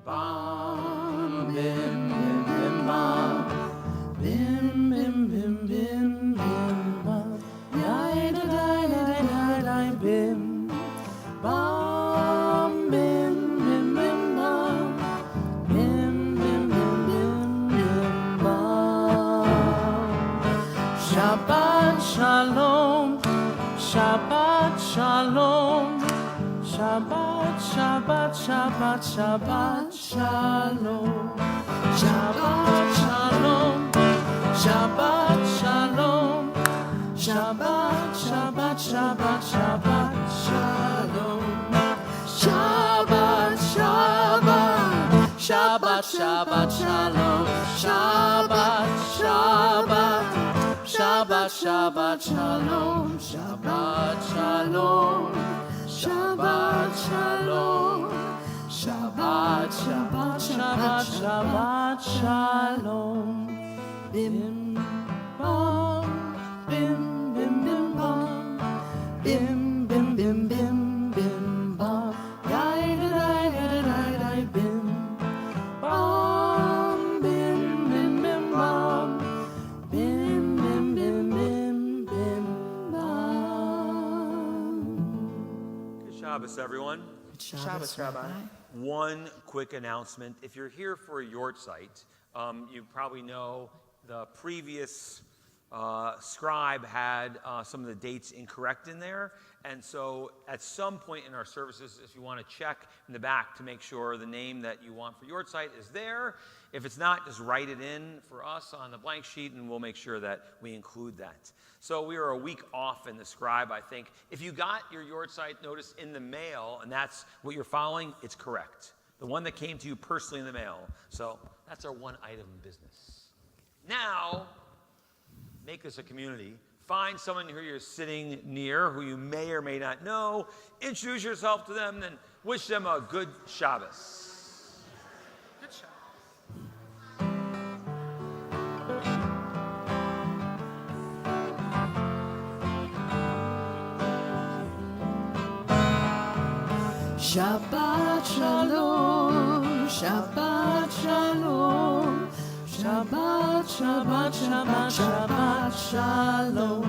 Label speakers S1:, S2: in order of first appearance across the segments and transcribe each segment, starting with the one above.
S1: Bam, bim, bim, bim, bam. Bim, bim, bim, bim, bim, bam. Yai, da, da, da, da, da, bim. Bam, bim, bim, bim, bam. Bim, bim, bim, bim, bim, bam. Shabbat shalom. Shabbat shalom. Shabbat, Shabbat, Shabbat, Shabbat, Shalom. Shabbat, Shalom. Shabbat, Shalom. Shabbat, Shabbat, Shabbat, Shabbat, Shalom. Shabbat, Shabbat. Shabbat, Shabbat, Shalom. Shabbat, Shabbat. Shabbat, Shabbat, Shalom. Shabbat, Shalom. Shabbat Shalom, Shabbat, Shabbat, Shabbat, Shabbat Shalom. Bim, bam, bim, bim, bim, bam. Bim, bim, bim, bim, bim, bam. Yai, da, da, da, da, da, bim. Bam, bim, bim, bim, bam. Bim, bim, bim, bim, bim, bam.
S2: Shabbos, everyone.
S1: Shabbos, Rabbi.
S2: One quick announcement. If you're here for a yort site, you probably know the previous scribe had some of the dates incorrect in there. And so at some point in our services, if you want to check in the back to make sure the name that you want for your site is there. If it's not, just write it in for us on the blank sheet and we'll make sure that we include that. So we are a week off in the scribe, I think. If you got your yort site notice in the mail and that's what you're following, it's correct. The one that came to you personally in the mail. So that's our one item of business. Now, make this a community. Find someone who you're sitting near, who you may or may not know. Introduce yourself to them, then wish them a good Shabbos.
S1: Good Shabbos. Shabbat shalom, Shabbat shalom. Shabbat, Shabbat, Shabbat, Shabbat, Shalom.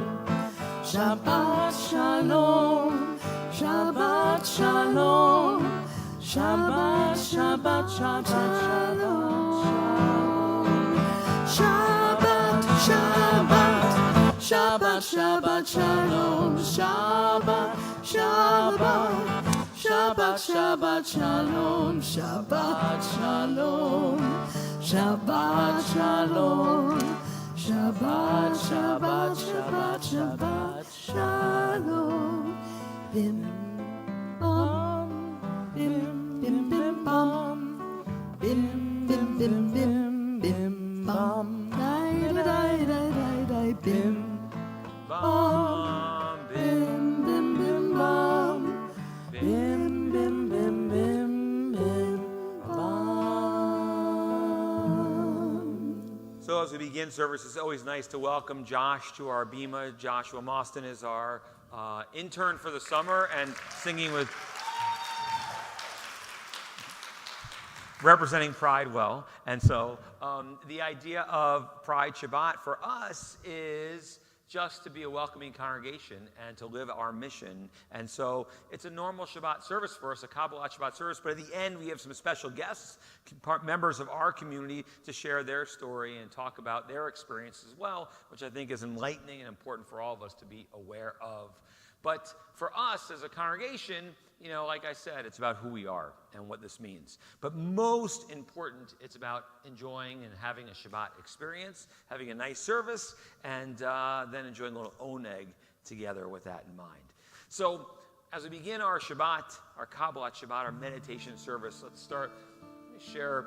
S1: Shabbat, Shalom. Shabbat, Shalom. Shabbat, Shabbat, Shabbat, Shalom. Shabbat, Shabbat. Shabbat, Shabbat, Shalom. Shabbat, Shabbat. Shabbat, Shabbat, Shalom. Shabbat, Shalom. Shabbat Shalom, Shabbat, Shabbat, Shabbat, Shabbat, Shalom. Bim, bam, bim, bim, bim, bam. Bim, bim, bim, bim, bim, bam. Dai, da, dai, dai, dai, dai, bim, bam, bim, bim, bim, bam. Bim, bim, bim, bim, bim, bam.
S2: So as we begin service, it's always nice to welcome Josh to our Bima. Joshua Mostyn is our intern for the summer and singing with, representing Pride well. And so the idea of Pride Shabbat for us is just to be a welcoming congregation and to live our mission. And so it's a normal Shabbat service for us, a Kabbalat Shabbat service, but at the end we have some special guests, members of our community, to share their story and talk about their experience as well, which I think is enlightening and important for all of us to be aware of. But for us as a congregation, you know, like I said, it's about who we are and what this means. But most important, it's about enjoying and having a Shabbat experience, having a nice service, and then enjoying a little oneg together with that in mind. So as we begin our Shabbat, our Kabbalat Shabbat, our meditation service, let me share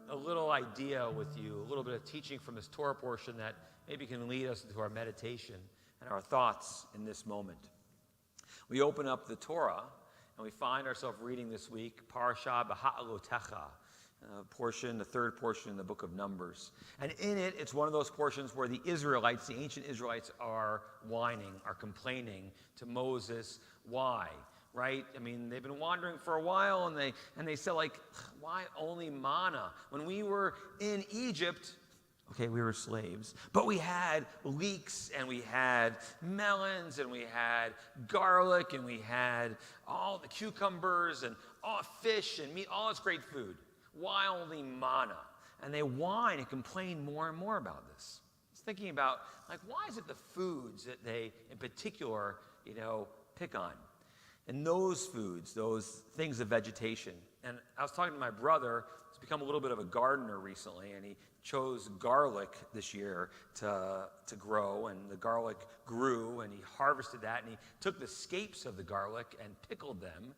S2: a little idea with you, a little bit of teaching from this Torah portion that maybe can lead us into our meditation and our thoughts in this moment. We open up the Torah, and we find ourselves reading this week, Parasha B'Ha'alotecha, portion, the third portion in the book of Numbers. And in it, it's one of those portions where the Israelites, the ancient Israelites, are whining, are complaining to Moses. Why? right? I mean, they've been wandering for a while, and they said, like, why only manna? When we were in Egypt, okay, we were slaves, but we had leeks, and we had melons, and we had garlic, and we had all the cucumbers, and all fish and meat, all this great food. Why only manna? And they whine and complain more and more about this. I was thinking about, like, why is it the foods that they, in particular, pick on? And those foods, those things of vegetation. And I was talking to my brother, who's become a little bit of a gardener recently, and he chose garlic this year to grow, and the garlic grew, and he harvested that, and he took the scapes of the garlic and pickled them,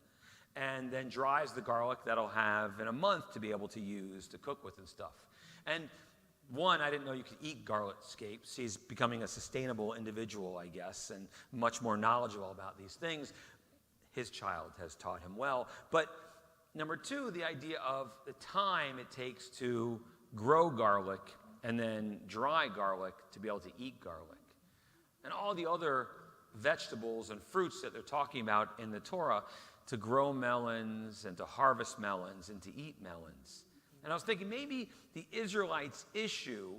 S2: and then dries the garlic that'll have in a month to be able to use to cook with and stuff. And one, I didn't know you could eat garlic scapes. He's becoming a sustainable individual, I guess, and much more knowledgeable about these things. His child has taught him well. But number two, the idea of the time it takes to grow garlic and then dry garlic to be able to eat garlic. And all the other vegetables and fruits that they're talking about in the Torah, to grow melons and to harvest melons and to eat melons. And I was thinking maybe the Israelites' issue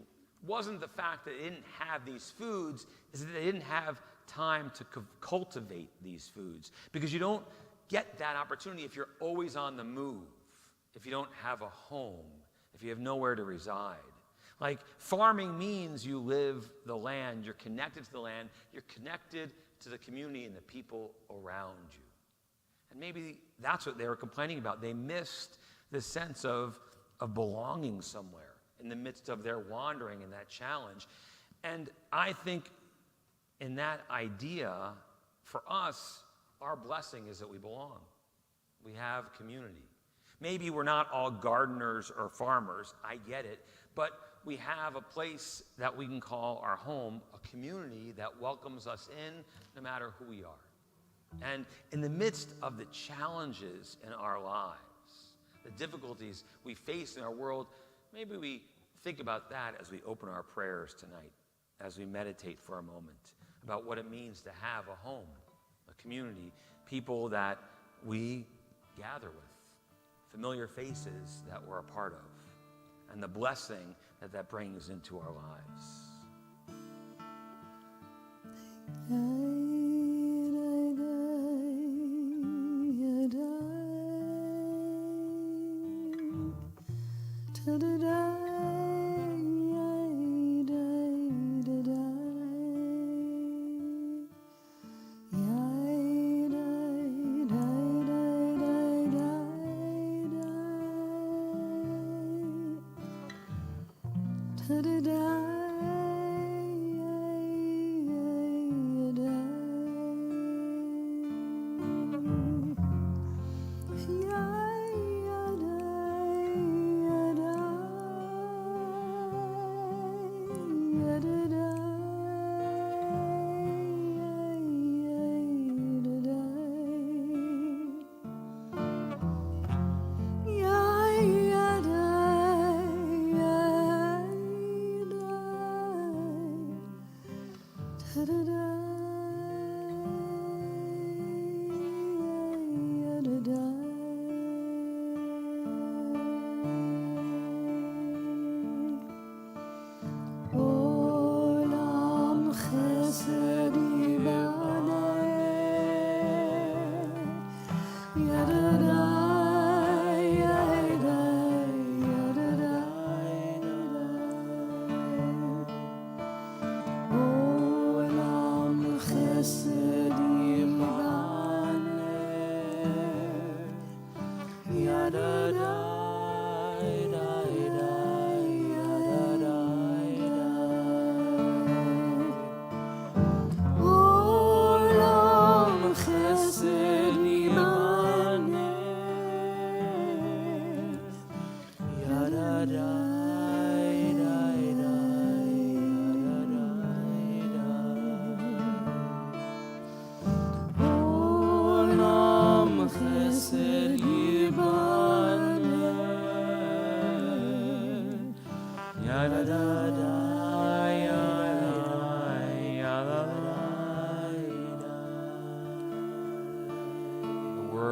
S2: wasn't the fact that they didn't have these foods, is that they didn't have time to cultivate these foods. Because you don't get that opportunity if you're always on the move, if you don't have a home, if you have nowhere to reside. Like, farming means you live the land, you're connected to the land, you're connected to the community and the people around you. And maybe that's what they were complaining about. They missed the sense of belonging somewhere in the midst of their wandering and that challenge. And I think in that idea, for us, our blessing is that we belong. We have community. Maybe we're not all gardeners or farmers, I get it, but we have a place that we can call our home, a community that welcomes us in no matter who we are. And in the midst of the challenges in our lives, the difficulties we face in our world, maybe we think about that as we open our prayers tonight, as we meditate for a moment about what it means to have a home, a community, people that we gather with, familiar faces that we're a part of, and the blessing that that brings into our lives.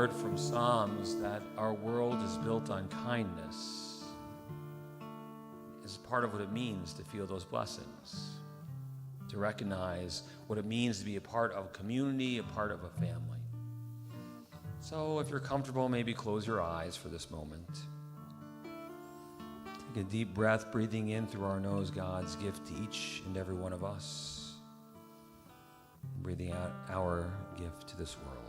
S2: heard from Psalms that our world is built on kindness is part of what it means to feel those blessings, to recognize what it means to be a part of a community, a part of a family. So if you're comfortable, maybe close your eyes for this moment. Take a deep breath, breathing in through our nose, God's gift to each and every one of us. Breathing out our gift to this world.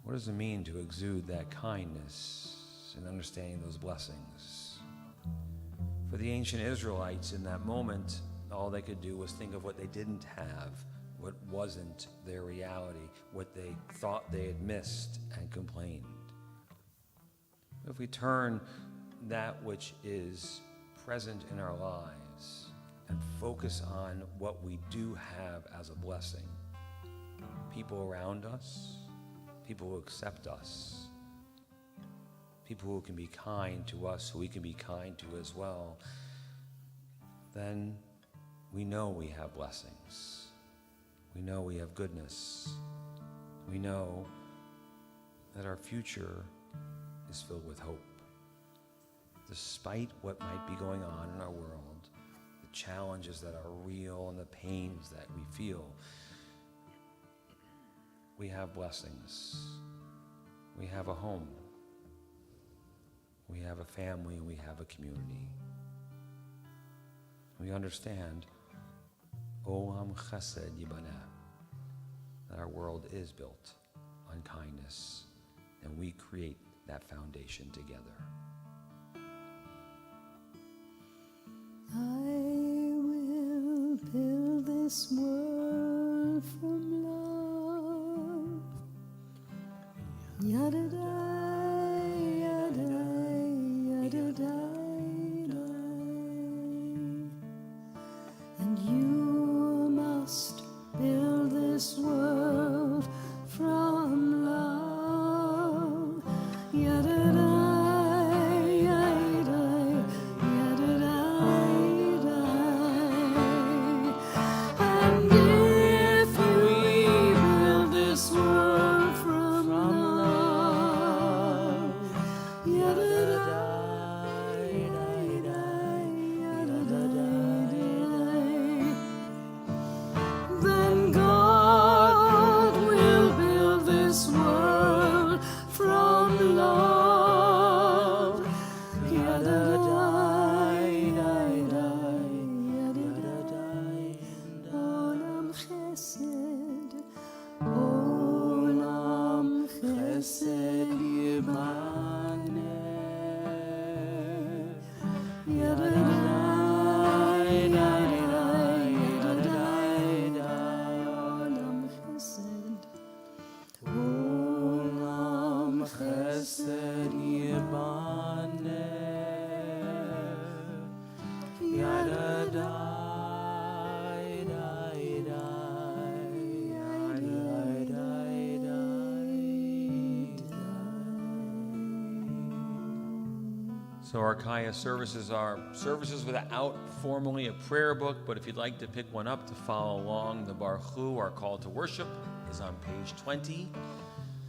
S2: What does it mean to exude that kindness and understanding those blessings? For the ancient Israelites in that moment, all they could do was think of what they didn't have, what wasn't their reality, what they thought they had missed and complained. If we turn that which is present in our lives and focus on what we do have as a blessing, people around us, people who accept us, people who can be kind to us, who we can be kind to as well, then we know we have blessings. We know we have goodness. We know that our future is filled with hope. Despite what might be going on in our world, the challenges that are real and the pains that we feel, we have blessings. We have a home. We have a family, and we have a community. We understand Olam Chesed Yibaneh, that our world is built on kindness, and we create that foundation together.
S1: I will build this world from love. Yada-dai, yada-dai, yada-dai-dai. And you must build this world from love. Yada-dai, yada-dai, yada-dai-dai. And if we build this world from love, yada-dai, yada-dai-dai, then God will build this world from love. Yada-dai, yada-dai, Olam Chesed, Olam Chesed Yibaneh. Yada-dai, yada-dai, Olam Chesed, Olam Chesed Yibaneh. Yada-dai,
S2: So our Kaya services are services without formally a prayer book, but if you'd like to pick one up to follow along, the Baruch Hu, our call to worship, is on page 20.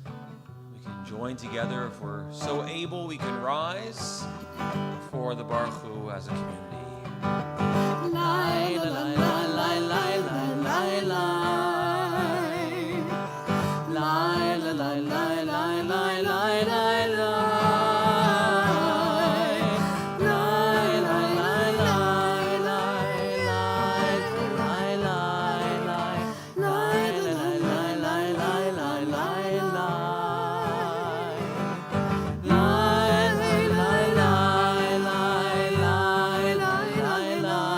S2: We can join together. If we're so able, we can rise for the Baruch Hu as a community.
S1: Lai, la, la, la, la, la, la, la, la. Lai, la, la, la, la, la, la, la, la. La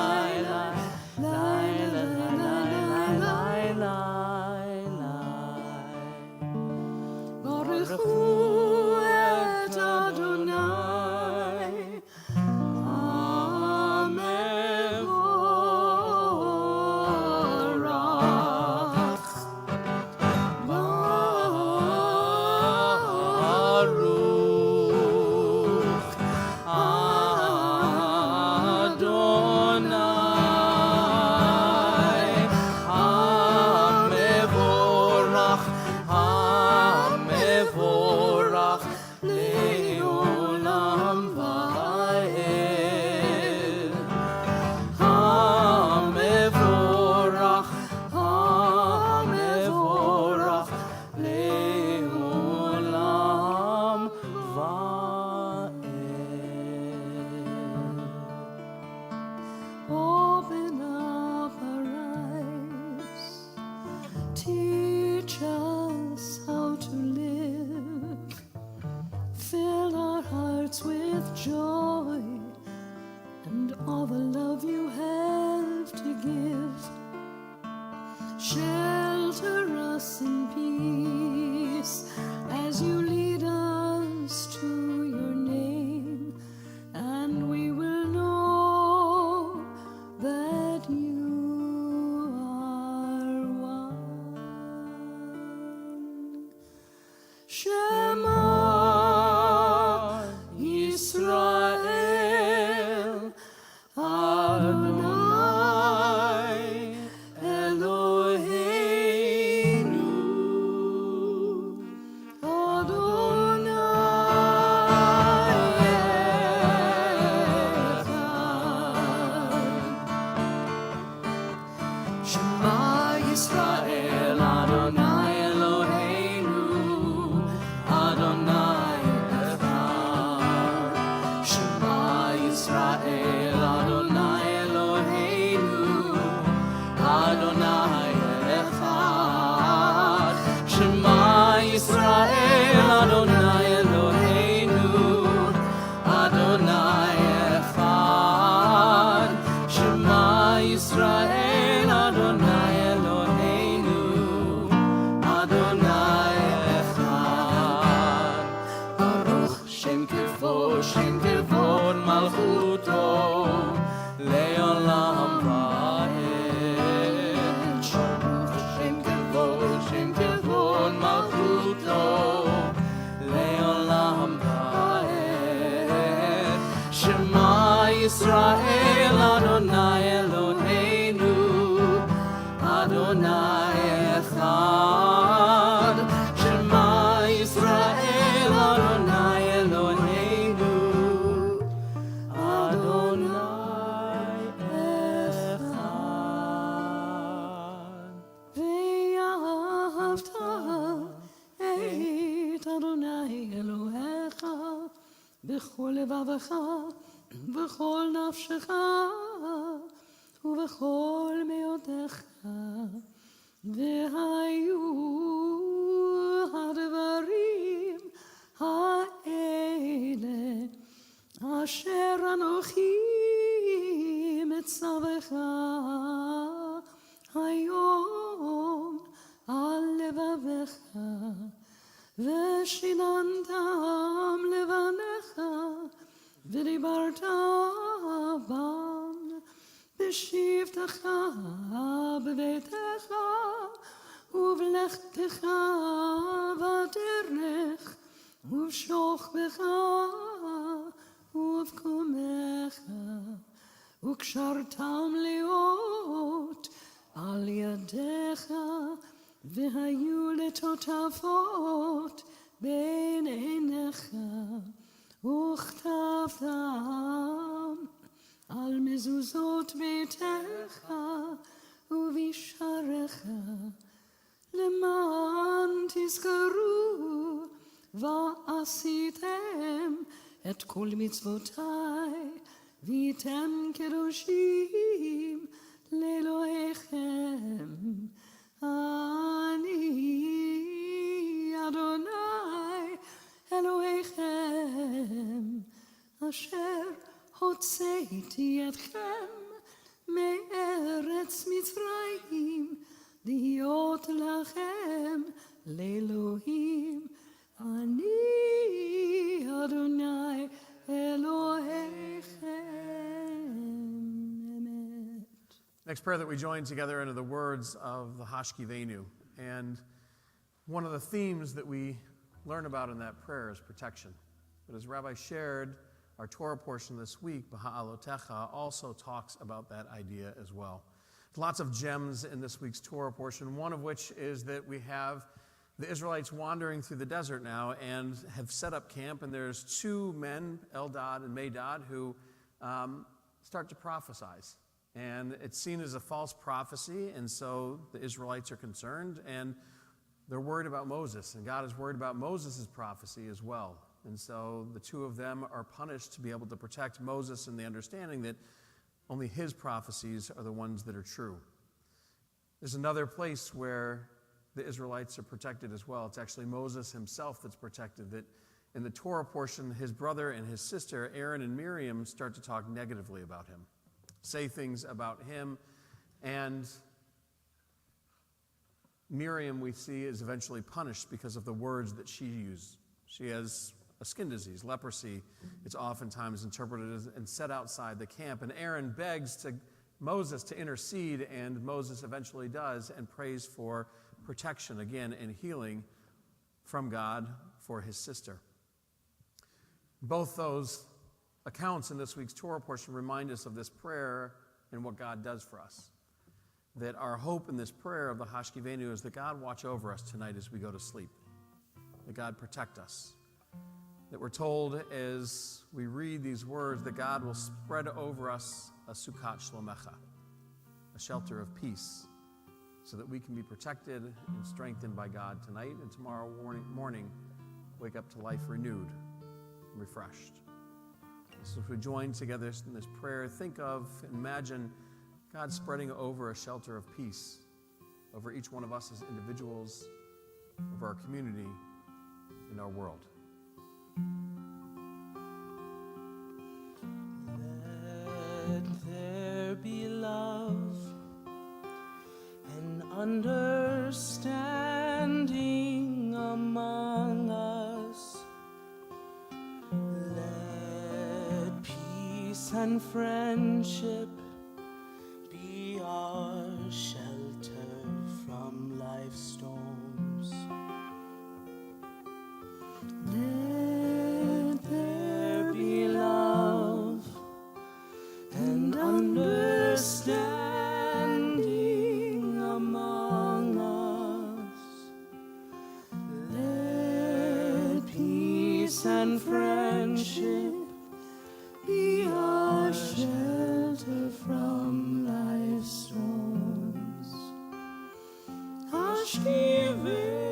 S1: Yisrael, Adonai Eloheinu, Adonai Echad. Shema Yisrael, Adonai Eloheinu, Adonai Echad. Shema Yisrael, Adonai Eloheinu, Adonai Echad. Baruch Shem Kevod Malchuto, Le'olam Va'ed. Baruch Shem Kevod Malchuto, Le'olam Va'ed. Shema Yisrael, Adonai Eloheinu, Adonai Echad. Shema Yisrael, Adonai Eloheinu, Adonai Echad. Ve'ahavta et Adonai Elohecha b'chol levavecha v'chol nafshecha ובכל מאודיך והיו הדברים האלה אשר אנוכי מצווך היום על לבבך ושיננתם לבניך ודיברת בם בשבתך בביתך ובלכתך בדרך ובשוכבך ובקומך וקשרתם להיות על ידיך והיו לטוטפות בין עיניך וכתבתם על מזוזות ביתך ובשעריך למען תזכרו ועשיתם את כל מצוותיי והייתם קדושים לאלוהיכם אני אדוני אלוהיכם אשר הוצאתי אתכם מארץ מצרים להיות לכם לאלוהים אני אדוני אלוהיכם. Amen.
S3: Next prayer that we join together into the words of the Hashkivenu. And one of the themes that we learn about in that prayer is protection. But as Rabbi shared, our Torah portion this week, Baha'alotecha, also talks about that idea as well. Lots of gems in this week's Torah portion, one of which is that we have the Israelites wandering through the desert now and have set up camp, and there's two men, Eldad and Medad, who start to prophesize. And it's seen as a false prophecy, and so the Israelites are concerned, and they're worried about Moses, and God is worried about Moses' prophecy as well. And so the two of them are punished to be able to protect Moses in the understanding that only his prophecies are the ones that are true. There's another place where the Israelites are protected as well. It's actually Moses himself that's protected. That in the Torah portion, his brother and his sister, Aaron and Miriam, start to talk negatively about him, say things about him, and Miriam, we see, is eventually punished because of the words that she used. She has a skin disease, leprosy. It's oftentimes interpreted as and set outside the camp. And Aaron begs to Moses to intercede, and Moses eventually does and prays for protection again and healing from God for his sister. Both those accounts in this week's Torah portion remind us of this prayer and what God does for us. That our hope in this prayer of the Hashkivenu is that God watch over us tonight as we go to sleep. That God protect us. That we're told as we read these words that God will spread over us a sukkot shlomecha, a shelter of peace, so that we can be protected and strengthened by God tonight, and tomorrow morning wake up to life renewed and refreshed. So if we join together in this prayer, imagine God spreading over a shelter of peace over each one of us as individuals, over our community, in our world.
S1: Let there be love and understanding among us. Let peace and friendship be our shelter from life's storms. Let there be love and understanding among us. Let peace and friendship be our shelter from life's storms. Hashkivenu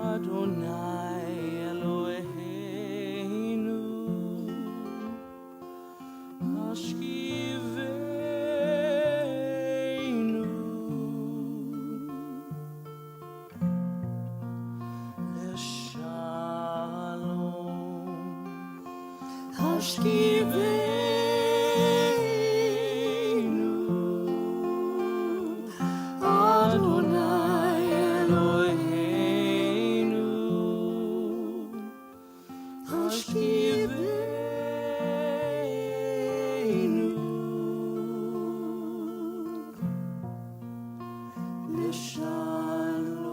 S1: Adonai Eloheinu. Hashkivenu Leshalom. Hashkivenu Adonai Eloheinu. Hashkivenu Leshalom.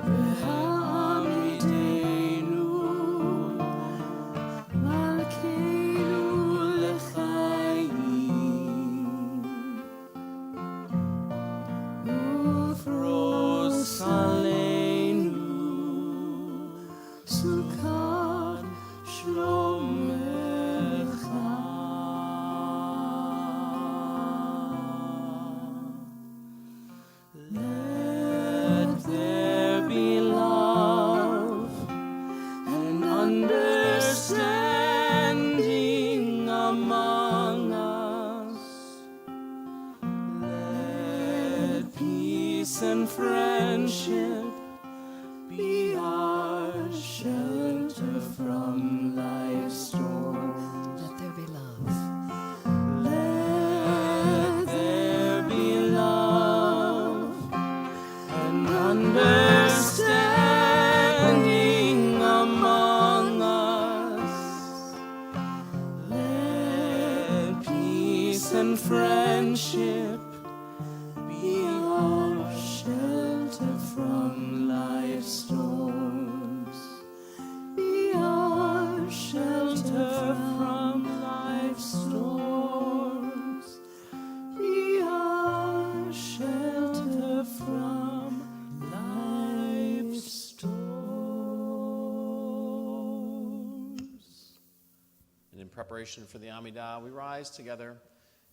S1: V'ha'amidenu Malkeinu l'chaim. Ufros aleinu Sukkot shlomecha. Let there be love and understanding among us. Let peace and friendship be our shelter from life's storms.
S4: Let there be love.
S1: Let there be love and understanding among us. Let peace and friendship be our shelter from life's storms. Be our shelter from life's storms. Be our shelter from life's storms.
S3: And in preparation for the Amidah, we rise together.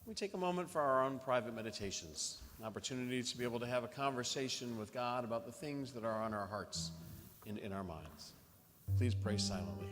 S3: We take a moment for our own private meditations, an opportunity to be able to have a conversation with God about the things that are on our hearts and in our minds. Please pray silently.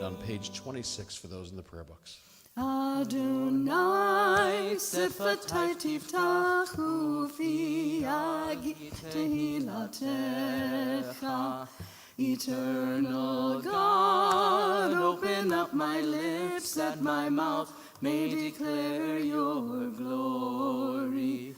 S3: on page 26 for those in the prayer books.
S1: Adonai sefatai tiftach ufi yagi tehilatecha. Eternal God, open up my lips that my mouth may declare your glory.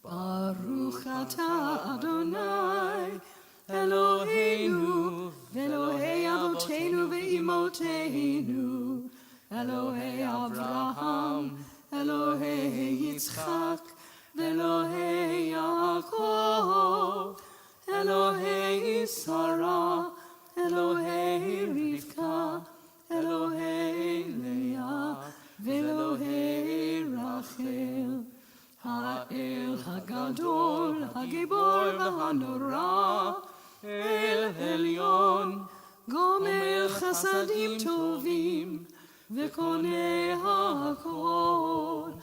S1: Baruch atah Adonai Eloheinu Elohei Avoteinu ve'imoteinu Elohei Avraham Elohei Yitzchak Elohei Yaakov Elohei Sarah Elohei Rivka Elohei Leah Ve'Elohei Rachel Ha'el Hagadol Hagibor V'Hanora El Elyon Gomer Chasadim Tovim V'Koneh HaKol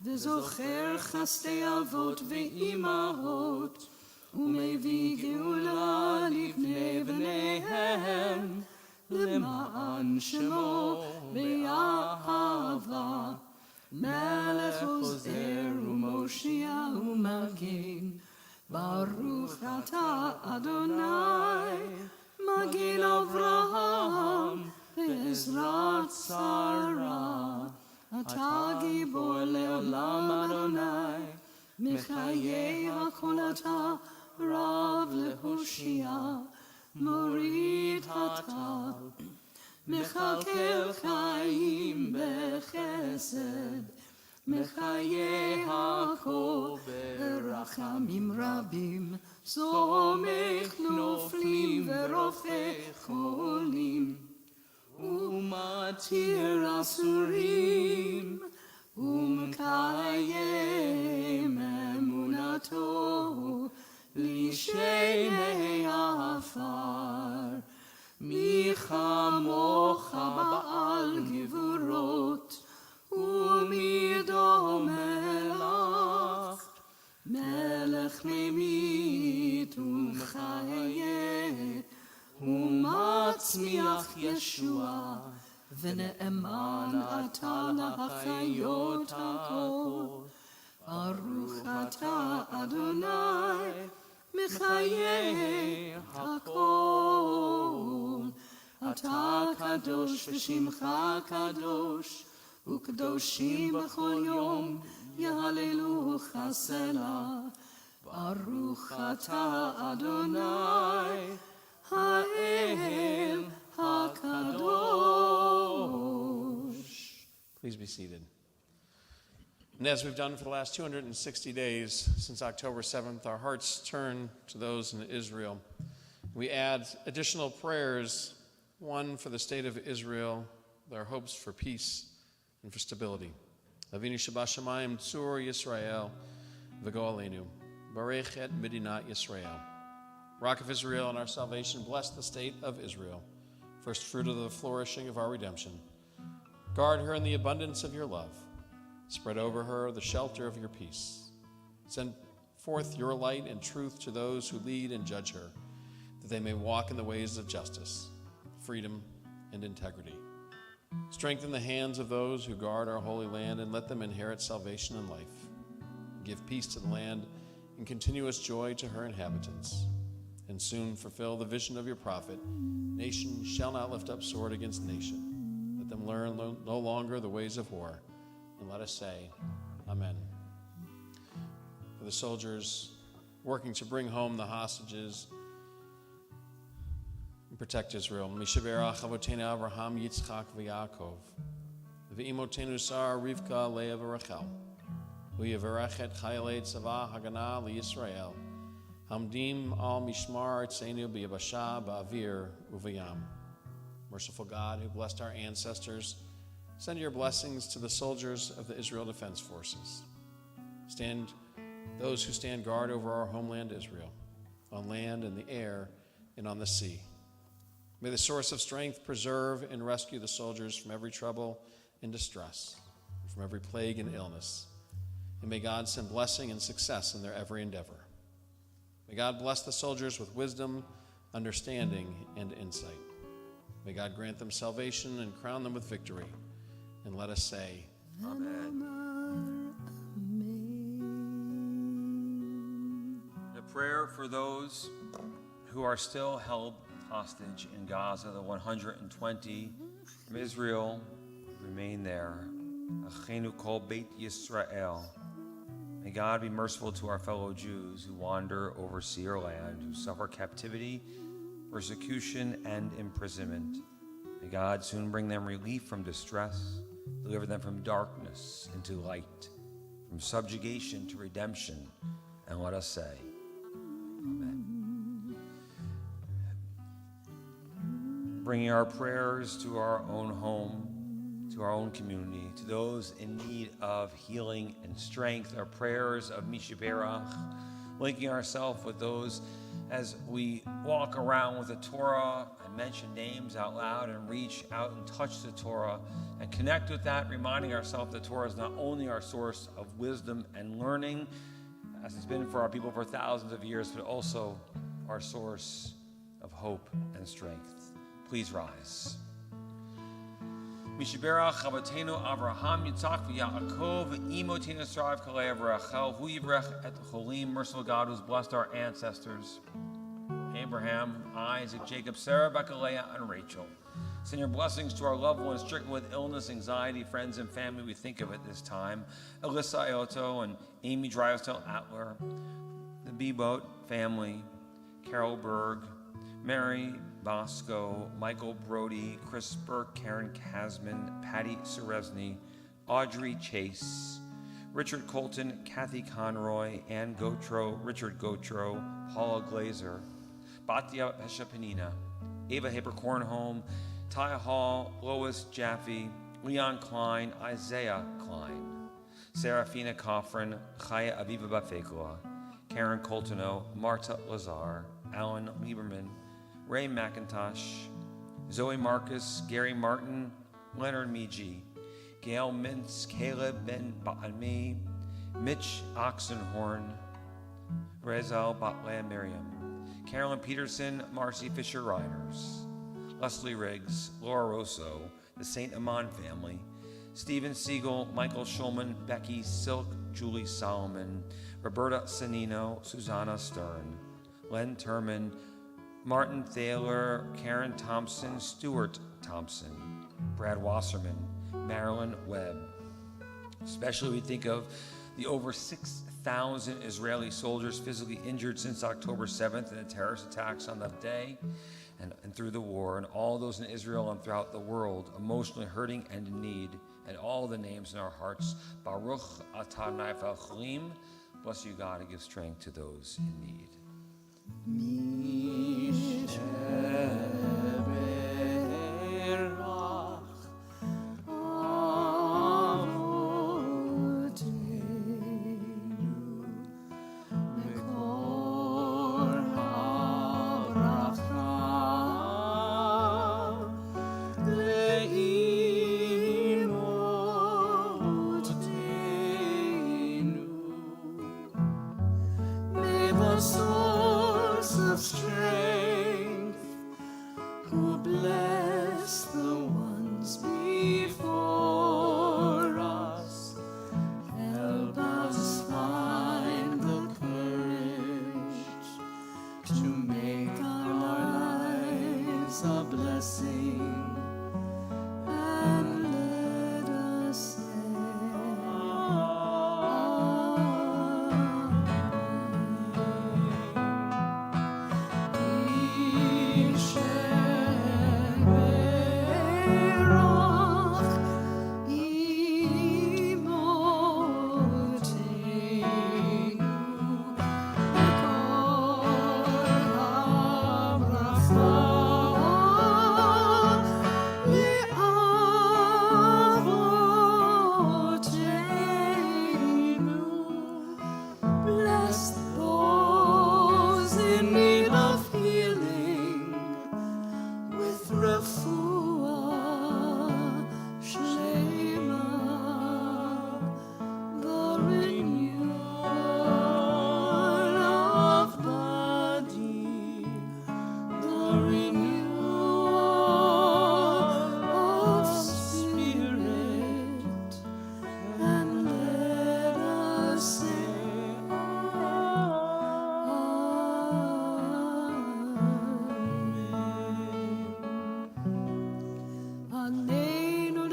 S1: V'Zocher Chastei Avot Ve'imahot U'Mevii Geula Livnei V'neihem L'ma'an Shemo Be'ahava Melech Ozer U'Moshia U'Magin Baruch atah Adonai Magin Avraham Ve'ezrat Sarah Atah Gibor Le'olam Adonai Mechayei HaKol atah Rav Lehoshia Morid Hatal Mechalkel Chaim Bechesed Mechayei HaKol Berachamim Rabim Somech Noflim Verofech Cholim Umatir Asurim Umkayem Emunato Lishenei Afar Mi chamocha ba'al givurot Umi domelach Melech memit umchayeh Umatzmiach Yeshua V'ne'eman atah lahachayot hakol Baruch atah Adonai Mechayeh hakol Atah kadosh v'shimcha kadosh U'kadoshim b'chol yom Yahalelucha selah Baruch atah Adonai Ha'el HaKadosh.
S3: Please be seated. And as we've done for the last 260 days since October 7th, our hearts turn to those in Israel. We add additional prayers, one for the state of Israel, their hopes for peace and for stability. Avinu Shabbat Tzur Yisrael V'go Aleinu Barech et Medinat Yisrael. Rock of Israel and our salvation, bless the state of Israel, first fruit of the flourishing of our redemption. Guard her in the abundance of your love. Spread over her the shelter of your peace. Send forth your light and truth to those who lead and judge her, that they may walk in the ways of justice, freedom, and integrity. Strengthen the hands of those who guard our holy land and let them inherit salvation and life. Give peace to the land and continuous joy to her inhabitants. And soon fulfill the vision of your prophet. Nation shall not lift up sword against nation. Let them learn no longer the ways of war. And let us say, Amen. For the soldiers working to bring home the hostages and protect Israel. Mishaberach Avotenu Avraham Yitzchak v'Yaakov. V'imotenu Sarah Rivka Leah v'Rachel. U'yavarech et chayalei tzavah Haganah liYisrael. Hamdim al mishmar tzenu b'yabasha ba'avir uvayam. Merciful God, who blessed our ancestors, send your blessings to the soldiers of the Israel Defense Forces. Those who stand guard over our homeland Israel, on land, in the air, and on the sea. May the source of strength preserve and rescue the soldiers from every trouble and distress, from every plague and illness. And may God send blessing and success in their every endeavor. May God bless the soldiers with wisdom, understanding, and insight. May God grant them salvation and crown them with victory. And let us say,
S2: Amen. The prayer for those who are still held hostage in Gaza, the 120 from Israel remain there. Achenu kol beit Yisrael. May God be merciful to our fellow Jews who wander over sea or land, who suffer captivity, persecution, and imprisonment. May God soon bring them relief from distress, deliver them from darkness into light, from subjugation to redemption, and let us say, Amen. Bringing our prayers to our own home, to our own community, to those in need of healing and strength, our prayers of Mishiberach, linking ourselves with those as we walk around with the Torah and mention names out loud and reach out and touch the Torah and connect with that, reminding ourselves that Torah is not only our source of wisdom and learning, as it's been for our people for thousands of years, but also our source of hope and strength. Please rise. Mishiberach Chabatenu Avraham Yitzchak v'Yaakov Imotinu Sarav Kalei Avrachel Hu Yivrech et Cholim. Merciful God, who's blessed our ancestors, Abraham, Isaac, Jacob, Sarah, Bechaleah, and Rachel. Send your blessings to our loved ones stricken with illness, anxiety, friends, and family we think of at this time. Alyssa Ioto and Amy Drysdale Atler, the B-Boat family, Carol Berg, Mary Bosco, Michael Brody, Chris Burke, Karen Kasman, Patty Seresny, Audrey Chase, Richard Colton, Kathy Conroy, Ann Gotro, Richard Gotro, Paula Glazer, Batya Peshapanina, Ava Haber-Kornholm, Ty Hall, Lois Jaffe, Leon Klein, Isaiah Klein, Serafina Coffrin, Chaya Aviva Bafekula, Karen Coltono, Marta Lazar, Alan Lieberman, Ray McIntosh, Zoe Marcus, Gary Martin, Leonard Meiji, Gail Mintz, Caleb Ben Ba'almi, Mitch Oxenhorn, Rezal Batlea Miriam, Carolyn Peterson, Marcy Fisher Riders, Leslie Riggs, Laura Rosso, the St. Amman family, Stephen Siegel, Michael Schulman, Becky Silk, Julie Solomon, Roberta Sanino, Susanna Stern, Len Turman, Martin Thaler, Karen Thompson, Stuart Thompson, Brad Wasserman, Marilyn Webb. Especially we think of the over 6,000 Israeli soldiers physically injured since October 7th in the terrorist attacks on that day and through the war, and all those in Israel and throughout the world emotionally hurting and in need, and all the names in our hearts. Baruch atah nafel chalim. Bless you, God, and give strength to those in need.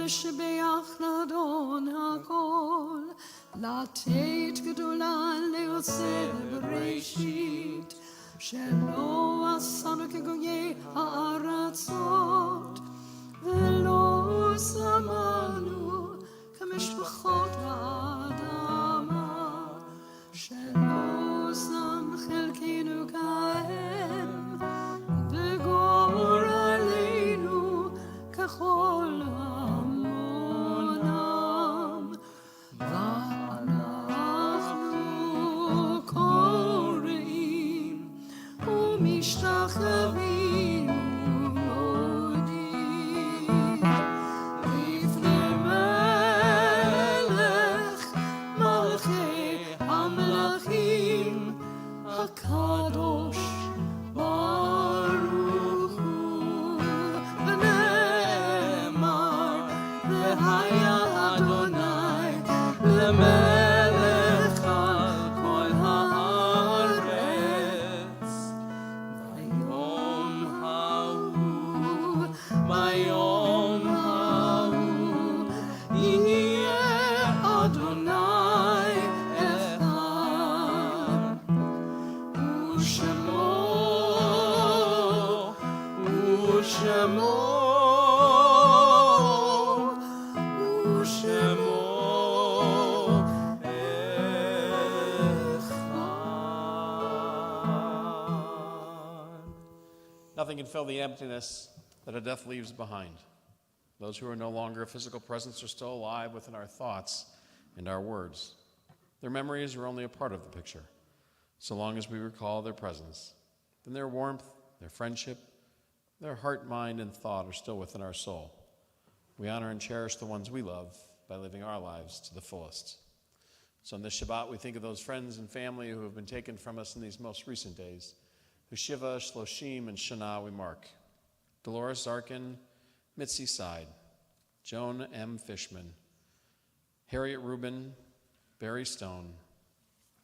S1: לשבח לאדון הכל, לתת גדולה לעושה בראשית, שלא עשנו כגויי הארצות, ולא שמנו כמשפחות האדמה, שלא שם חלקנו כהם, וגורלנו ככל המונם, ואנחנו קוראים ומשתחווים ומודים לפני מלך מלכי המלכים הקדוש ברוך הוא. ונאמר והיה אדוני למלך על כל הארץ. ביום ההוא יהיה אדוני אחד, ושמו
S3: Nothing can fill the emptiness that a death leaves behind. Those who are no longer a physical presence are still alive within our thoughts and our words. Their memories are only a part of the picture. So long as we recall their presence, then their warmth, their friendship, their heart, mind, and thought are still within our soul. We honor and cherish the ones we love by living our lives to the fullest. So on this Shabbat, we think of those friends and family who have been taken from us in these most recent days, whose Shiva, Shloshim, and Shana we mark. Dolores Zarkin, Mitzi Side, Joan M. Fishman, Harriet Rubin, Barry Stone,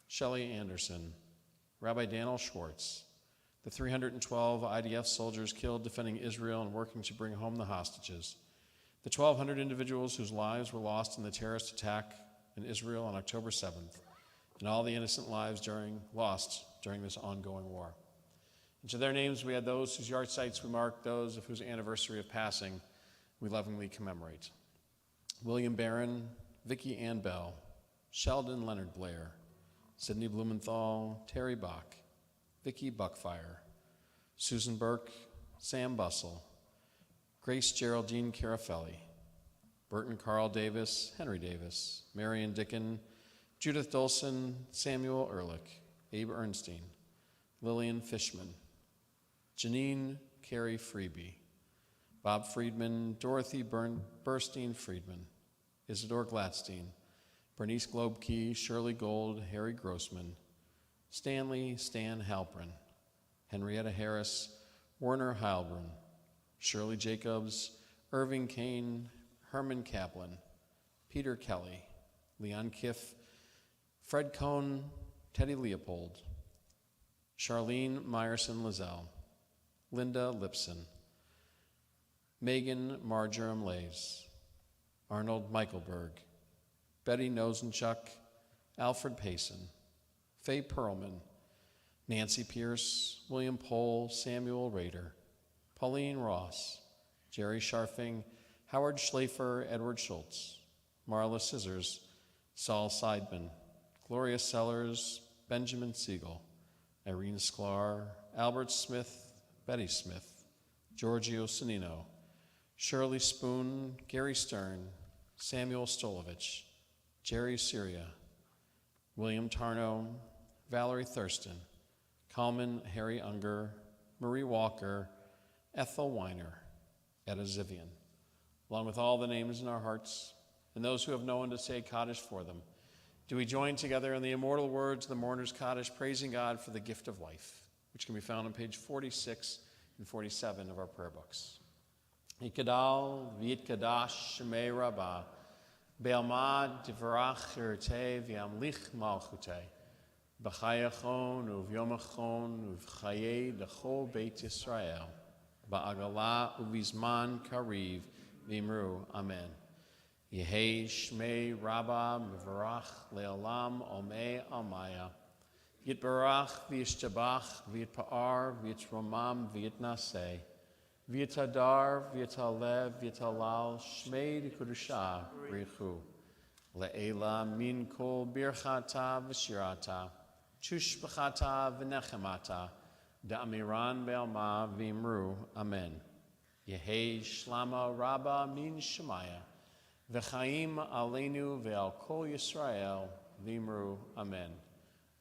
S3: Shelley Anderson, Rabbi Daniel Schwartz, the 312 IDF soldiers killed defending Israel and working to bring home the hostages, the 1,200 individuals whose lives were lost in the terrorist attack in Israel on October 7th, and all the innocent lives lost during this ongoing war. And to their names we add those whose yard sites we mark, those of whose anniversary of passing we lovingly commemorate. William Barron, Vicki Ann Bell, Sheldon Leonard Blair, Sidney Blumenthal, Terry Bach, Vicki Buckfire, Susan Burke, Sam Bussell, Grace Geraldine Carafelli, Burton Carl Davis, Henry Davis, Marion Dickon, Judith Dolson, Samuel Ehrlich, Abe Ernstein, Lillian Fishman, Janine Carey Freeby, Bob Friedman, Dorothy Burstein Friedman, Isidore Gladstein, Bernice Globkey, Shirley Gold, Harry Grossman, Stanley Stan Halprin, Henrietta Harris, Werner Heilbrunn, Shirley Jacobs, Irving Kane, Herman Kaplan, Peter Kelly, Leon Kiff, Fred Cohn, Teddy Leopold, Charlene Meyerson Lazelle, Linda Lipson, Megan Marjoram Lays, Arnold Michaelberg, Betty Nosenchuk, Alfred Payson, Faye Perlman, Nancy Pierce, William Pohl, Samuel Rader, Pauline Ross, Jerry Scharfing, Howard Schlafer, Edward Schultz, Marla Scissors, Saul Seidman, Gloria Sellers, Benjamin Siegel, Irene Sklar, Albert Smith, Betty Smith, Giorgio Sonino, Shirley Spoon, Gary Stern, Samuel Stolovich, Jerry Syria, William Tarnow, Valerie Thurston, Kalman Harry Unger, Marie Walker, Ethel Weiner, Etta Zivian, along with all the names in our hearts and those who have no one to say Kaddish for them. Do we join together in the immortal words of the mourner's Kaddish, praising God for the gift of life, which can be found on page 46 and 47 of our prayer books. Yikadal v'yitkadash shemei rabbah, be'almad divrach irtei v'yamlich malchutei, b'chayachon u'v'yomachon u'v'chayei d'chol beit Yisrael, ba'agala u'vizman kariv v'imru. Amen. Yehei Shmei Rabba Mevarach Leolam Omei Almaya. Yitbarach v'yishtabach v'yitpa'ar v'yitromam v'yitnaseh. V'yitadar v'yitalev v'yitalal Shmei D'Kudusha Richu. Le'ela min kol birchata v'shirata. Chushbachata v'nechemata. Da'amiran be'alma v'imru. Amen. Yehei Shlama Rabba min Shemaya. V'chaim aleinu ve'al kol Yisrael v'imru. Amen.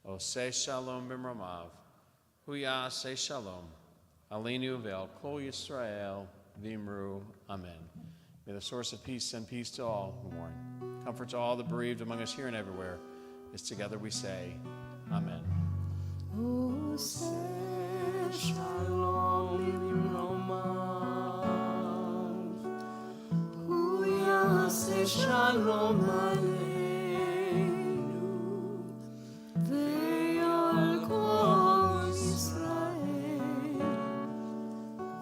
S3: Oseh shalom b'mramav. Huya say shalom. Aleinu ve'al kol Yisrael v'imru. Amen. May the source of peace send peace to all who mourn. Comfort to all the bereaved among us here and everywhere. As together we say, Amen.
S1: Oseh shalom b'mramav. Huya say shalom aleinu. Ve'al kol Yisrael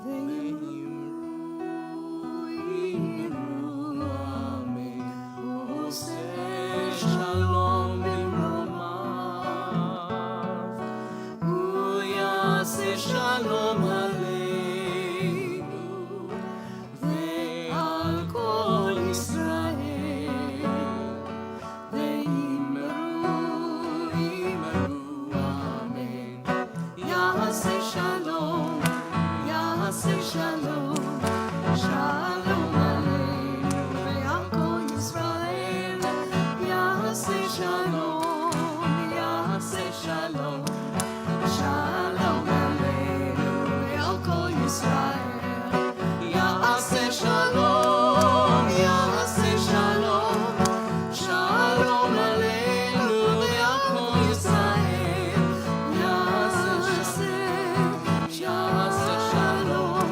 S1: v'imru. Amen. Oseh shalom b'mramav. Huya say shalom aleinu. Ve'al kol Yisrael v'imru. Amen. Yaseh shalom, Yaseh shalom, shalom aleinu ve'al kol Yisrael. Yaseh shalom, Yaseh shalom, shalom aleinu ve'al kol Yisrael. Yaseh shalom, Yaseh shalom, shalom aleinu ve'al kol Yisrael. Yaseh shalom,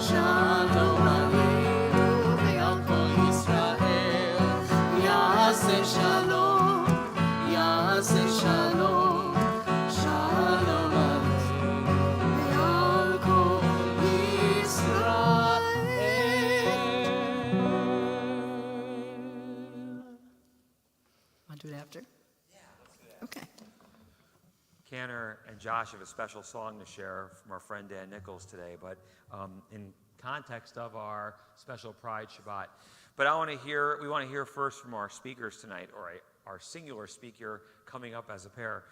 S1: shalom aleinu ve'al kol Yisrael. Yaseh shalom, Yaseh shalom, shalom aleinu ve'al kol Yisrael. Want to do it after? Okay.
S2: Canner and Josh have a special song to share from our friend Dan Nichols today, but in context of our special Pride Shabbat. But we want to hear first from our speakers tonight, or our singular speaker coming up as a pair.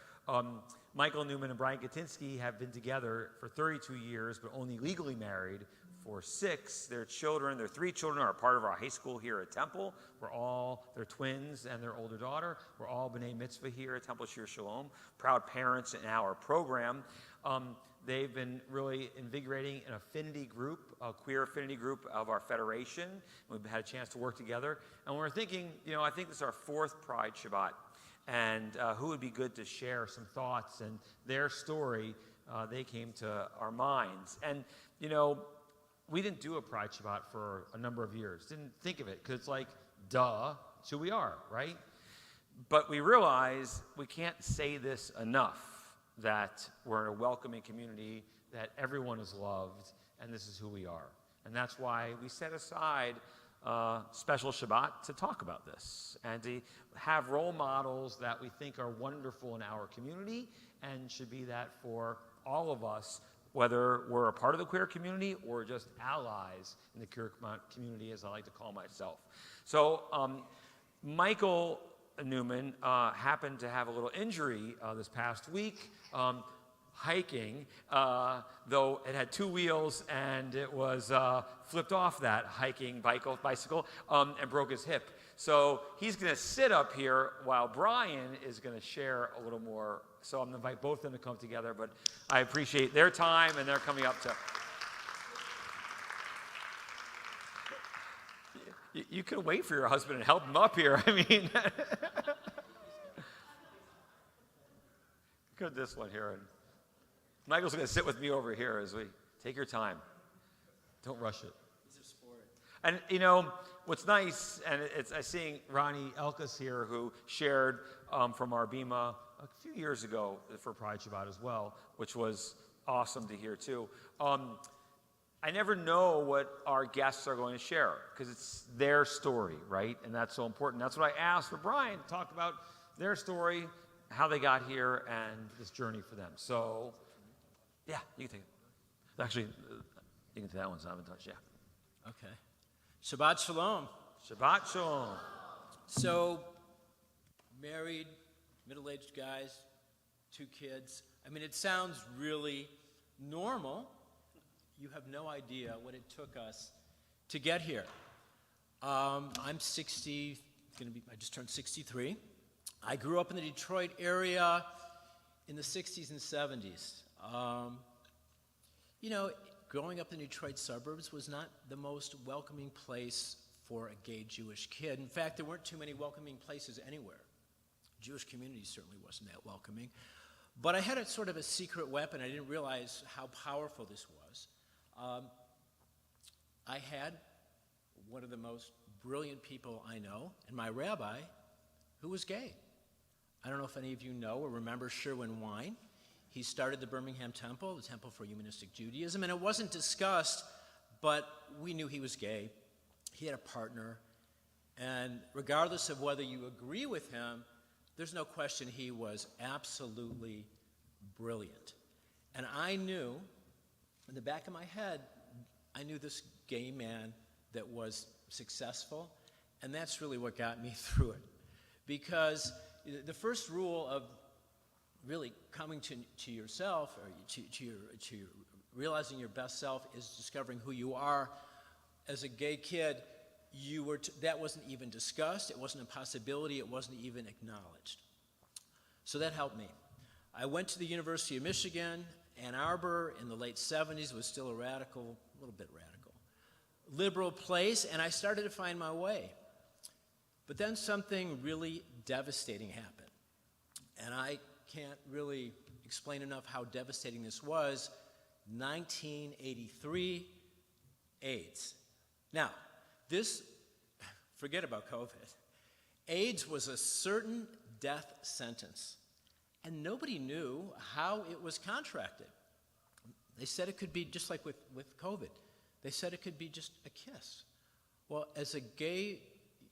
S2: Michael Newman and Brian Katinsky have been together for 32 years, but only legally married for 6. Their 3 children are part of our high school here at Temple. They're twins and their older daughter. We're all B'nai Mitzvah here at Temple Shir Shalom, proud parents in our program. They've been really invigorating an affinity group, a queer affinity group of our federation. We've had a chance to work together. And we're thinking, I think this is our 4th Pride Shabbat. And who would be good to share some thoughts and their story, they came to our minds. And, we didn't do a Pride Shabbat for a number of years. Didn't think of it, because it's like, duh, it's who we are, right? But we realize we can't say this enough, that we're in a welcoming community, that everyone is loved, and this is who we are. And that's why we set aside special Shabbat to talk about this and to have role models that we think are wonderful in our community and should be that for all of us, whether we're a part of the queer community or just allies in the queer community, as I like to call myself. So Michael Newman happened to have a little injury this past week, hiking, though it had 2 wheels and it was flipped off that hiking bicycle and broke his hip. So he's going to sit up here while Brian is going to share a little more. So I'm going to invite both of them to come together, but I appreciate their time and they're coming up to... You can wait for your husband and help him up here. I mean... Go to this one here. And Michael's going to sit with me over here as we take your time. Don't rush it.
S4: These are sport.
S2: And what's nice, and I'm seeing Ronnie Elkus here, who shared from our Bima a few years ago for Pride Shabbat as well, which was awesome to hear too. I never know what our guests are going to share because it's their story, right? And that's so important. That's what I asked for Brian to talk about their story, how they got here, and this journey for them. So, yeah, you can take it. Actually, you can take that one, so I haven't touched. Yeah.
S4: Okay. Shabbat Shalom.
S2: Shabbat Shalom.
S4: So, married, middle-aged guys, 2 kids. I mean, it sounds really normal. You have no idea what it took us to get here. I'm 60, I just turned 63. I grew up in the Detroit area in the 60s and 70s. Growing up in the Detroit suburbs was not the most welcoming place for a gay Jewish kid. In fact, there weren't too many welcoming places anywhere. Jewish community certainly wasn't that welcoming. But I had a sort of a secret weapon. I didn't realize how powerful this was. I had one of the most brilliant people I know, and my rabbi, who was gay. I don't know if any of you know or remember Sherwin Wine. He started the Birmingham Temple, the Temple for Humanistic Judaism, and it wasn't discussed, but we knew he was gay. He had a partner, and regardless of whether you agree with him, there's no question he was absolutely brilliant. And I knew, in the back of my head, I knew this gay man that was successful, and that's really what got me through it. Because the first rule of really coming to yourself, or to realizing your best self, is discovering who you are. As a gay kid, that wasn't even discussed, it wasn't a possibility, it wasn't even acknowledged. So that helped me. I went to the University of Michigan. Ann Arbor in the late 70s was still a little bit radical, liberal place, and I started to find my way. But then something really devastating happened, and I can't really explain enough how devastating this was. 1983, AIDS. Now, forget about COVID. AIDS was a certain death sentence. And nobody knew how it was contracted. They said it could be just like with COVID. They said it could be just a kiss. Well, as a gay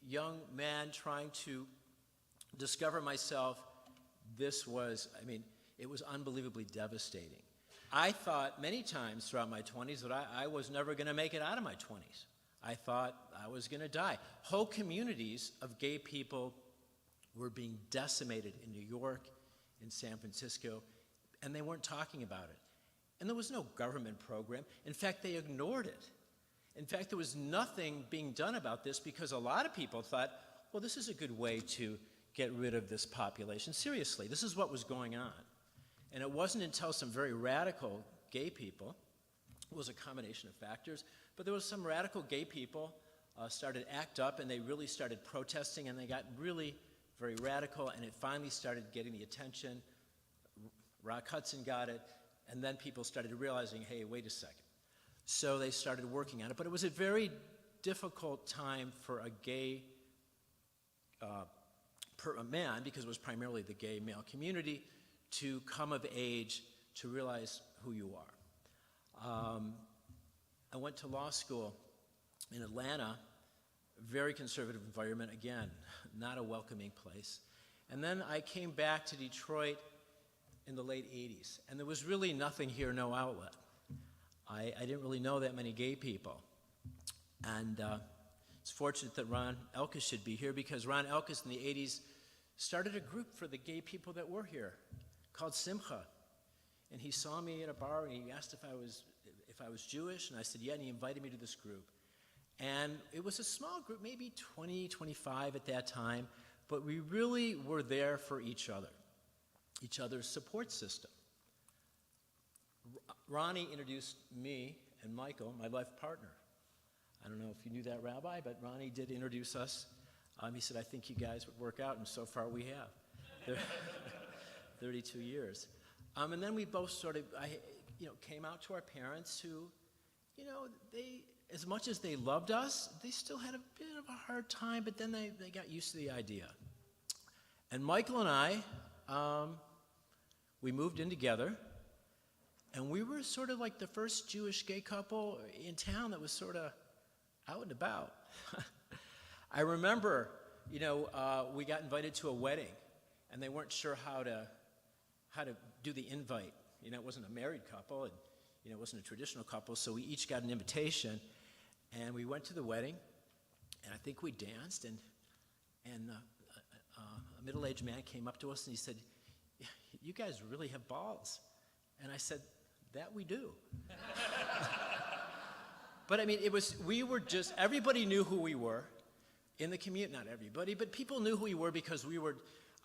S4: young man trying to discover myself, it was unbelievably devastating. I thought many times throughout my 20s that I was never going to make it out of my 20s. I thought I was going to die. Whole communities of gay people were being decimated in New York, in San Francisco, and they weren't talking about it. And there was no government program. In fact, they ignored it. In fact, there was nothing being done about this because a lot of people thought, well, this is a good way to get rid of this population. Seriously, this is what was going on. And it wasn't until some very radical gay people, it was a combination of factors, but there was some radical gay people started to act up, and they really started protesting, and they got really very radical, and it finally started getting the attention. Rock Hudson got it, and then people started realizing, hey, wait a second. So they started working on it, but it was a very difficult time for a gay man, because it was primarily the gay male community, to come of age, to realize who you are. I went to law school in Atlanta, very conservative environment, again, not a welcoming place. And then I came back to Detroit in the late 80s, and there was really nothing here, no outlet. I didn't really know that many gay people. And it's fortunate that Ron Elkis should be here, because Ron Elkis in the 80s started a group for the gay people that were here called Simcha. And he saw me at a bar, and he asked if I was Jewish, and I said, yeah, and he invited me to this group. And it was a small group, maybe 20, 25 at that time, but we really were there for each other's support system. Ronnie introduced me and Michael, my life partner. I don't know if you knew that, Rabbi, but Ronnie did introduce us. He said, I think you guys would work out, and so far we have. 32 years. And then we both sort of, came out to our parents who, they, as much as they loved us, they still had a bit of a hard time, but then they got used to the idea. And Michael and I, we moved in together, And we were sort of like the first Jewish gay couple in town that was sort of out and about. I remember, we got invited to a wedding, and they weren't sure how to do the invite. It wasn't a married couple, and it wasn't a traditional couple, so we each got an invitation, and we went to the wedding, and I think we danced, and a middle-aged man came up to us, and he said, "You guys really have balls." And I said, "That we do." But I mean, everybody knew who we were in the community. Not everybody, but people knew who we were because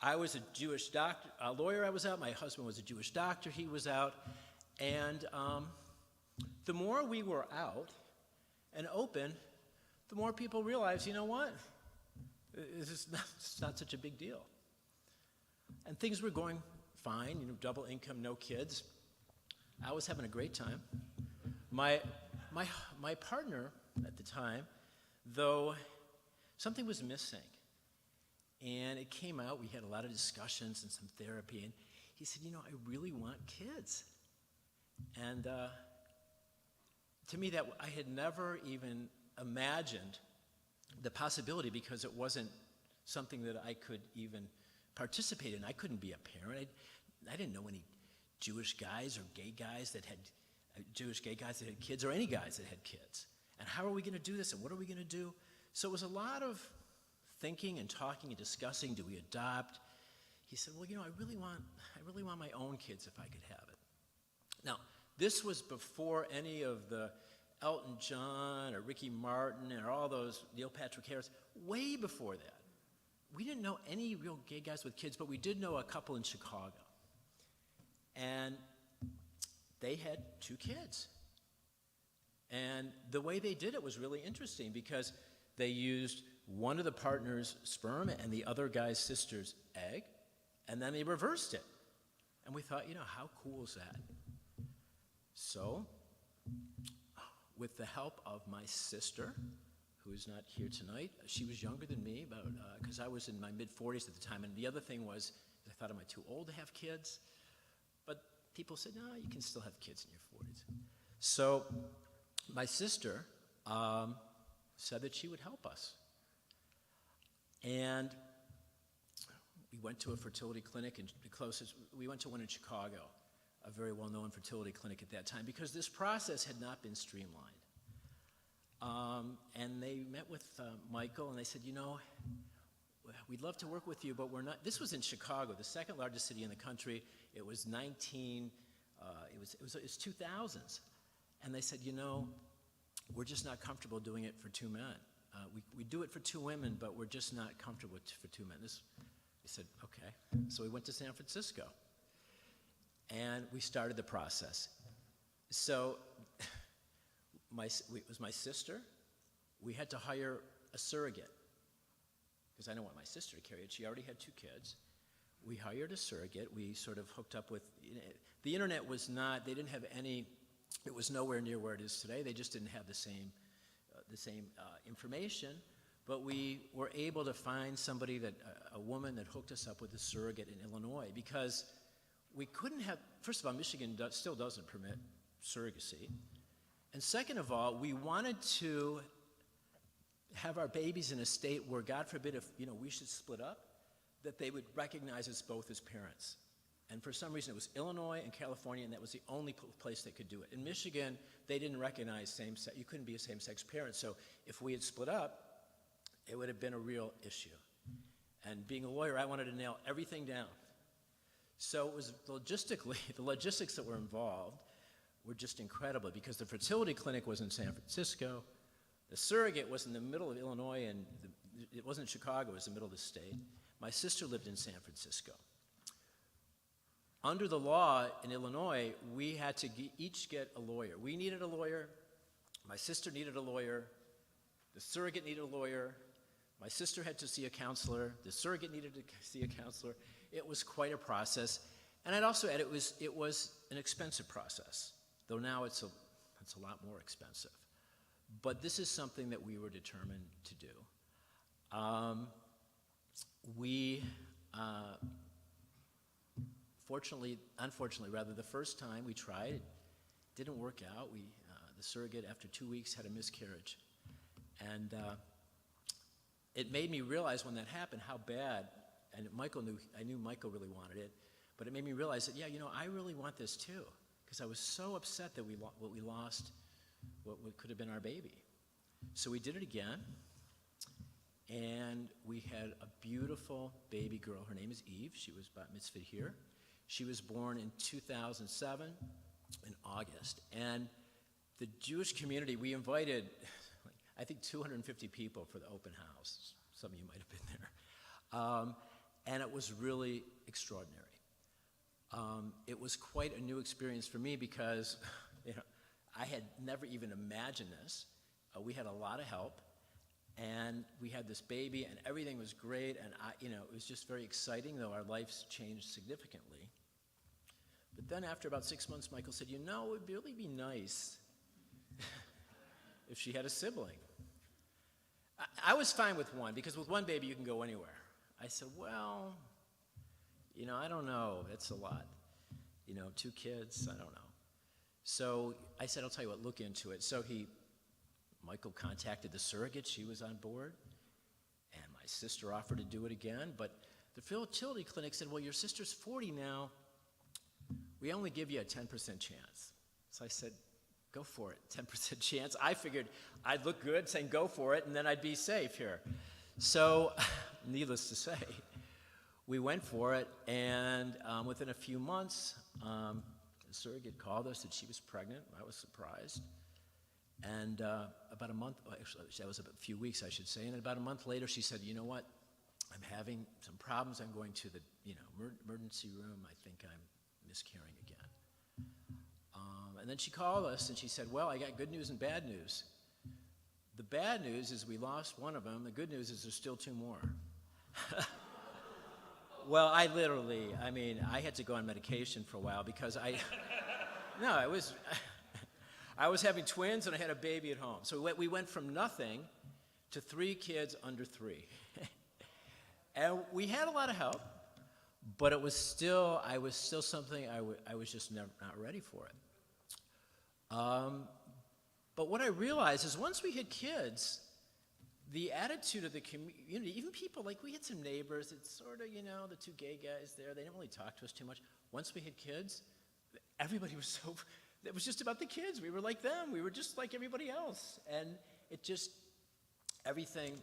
S4: I was a Jewish lawyer, I was out. My husband was a Jewish doctor, he was out. And the more we were out and open, the more people realized, you know what? It's not such a big deal. And things were going fine, double income, no kids. I was having a great time. My partner at the time, though, something was missing. And it came out, we had a lot of discussions and some therapy, and he said, I really want kids. And to me, that I had never even imagined the possibility because it wasn't something that I could even participate in. I couldn't be a parent. I didn't know any Jewish guys or gay guys that had kids or any guys that had kids. And how are we going to do this and what are we going to do? So it was a lot of thinking and talking and discussing. Do we adopt? He said, well, I really want my own kids if I could have it. Now, this was before any of the Elton John or Ricky Martin or all those Neil Patrick Harris, way before that. We didn't know any real gay guys with kids, but we did know a couple in Chicago. And they had 2 kids. And the way they did it was really interesting because they used one of the partner's sperm and the other guy's sister's egg, and then they reversed it. And we thought, how cool is that? So, with the help of my sister, who is not here tonight, she was younger than me, because I was in my mid-40s at the time, and the other thing was, I thought, am I too old to have kids? But people said, no, you can still have kids in your 40s. So, my sister said that she would help us. And we went to a fertility clinic, and we went to one in Chicago, a very well-known fertility clinic at that time, because this process had not been streamlined. And they met with Michael, and they said, we'd love to work with you, but we're not. This was in Chicago, the second largest city in the country. It was it was 2000s. And they said, we're just not comfortable doing it for 2 men. We do it for 2 women, but we're just not comfortable for 2 men. We said, okay. So we went to San Francisco, and we started the process. So it was my sister. We had to hire a surrogate because I didn't want my sister to carry it. She already had 2 kids. We hired a surrogate. We sort of hooked up with, the internet was not, they didn't have any, it was nowhere near where it is today. They just didn't have the same information. But we were able to find somebody a woman that hooked us up with a surrogate in Illinois because we couldn't have, first of all, Michigan still doesn't permit surrogacy. And second of all, we wanted to have our babies in a state where, God forbid, if we should split up, that they would recognize us both as parents. And for some reason, it was Illinois and California, and that was the only place they could do it. In Michigan, they didn't recognize same-sex. You couldn't be a same-sex parent. So if we had split up, it would have been a real issue. And being a lawyer, I wanted to nail everything down. So it was logistically, the logistics that were involved were just incredible because the fertility clinic was in San Francisco, the surrogate was in the middle of Illinois, and it wasn't Chicago, it was the middle of the state. My sister lived in San Francisco. Under the law in Illinois, we had to each get a lawyer. We needed a lawyer, my sister needed a lawyer, the surrogate needed a lawyer, my sister had to see a counselor, the surrogate needed to see a counselor. It was quite a process. And I'd also add it was an expensive process, though now it's a lot more expensive. But this is something that we were determined to do. Unfortunately, the first time we tried, didn't work out. The surrogate, after 2 weeks, had a miscarriage. And it made me realize when that happened how bad, and I knew Michael really wanted it, but it made me realize that, I really want this too, because I was so upset that we lost what could have been our baby. So we did it again, and we had a beautiful baby girl. Her name is Eve. She was bat mitzvah here. She was born in 2007 in August. And the Jewish community, we invited, I think, 250 people for the open house. Some of you might have been there. And it was really extraordinary. It was quite a new experience for me because I had never even imagined this. We had a lot of help, and we had this baby, and everything was great, and it was just very exciting, though our lives changed significantly. But then after about 6 months, Michael said, it would really be nice if she had a sibling. I was fine with one, because with one baby you can go anywhere. I said, well, I don't know, that's a lot. 2 kids, I don't know. So I said, I'll tell you what, look into it. So Michael contacted the surrogate, she was on board, and my sister offered to do it again, but the fertility clinic said, well, your sister's 40 now, we only give you a 10% chance. So I said, go for it, 10% chance. I figured I'd look good saying go for it, and then I'd be safe here. So, needless to say, we went for it, and within a few months, the surrogate called us that she was pregnant. I was surprised. And about a month, actually, that was a few weeks, I should say, and about a month later, she said, you know what, I'm having some problems. I'm going to the emergency room. I think I'm miscarrying again. And then she called us, and she said, well, I got good news and bad news. The bad news is we lost one of them. The good news is there's still 2 more. Well, I had to go on medication for a while because I was having twins and I had a baby at home. So we went from nothing to 3 kids under 3. And we had a lot of help, but I was still something I was just not ready for it. But what I realized is once we had kids, the attitude of the community, even people, we had some neighbors, it's sort of, the 2 gay guys there, they didn't really talk to us too much. Once we had kids, everybody was it was just about the kids. We were like them. We were just like everybody else. And everything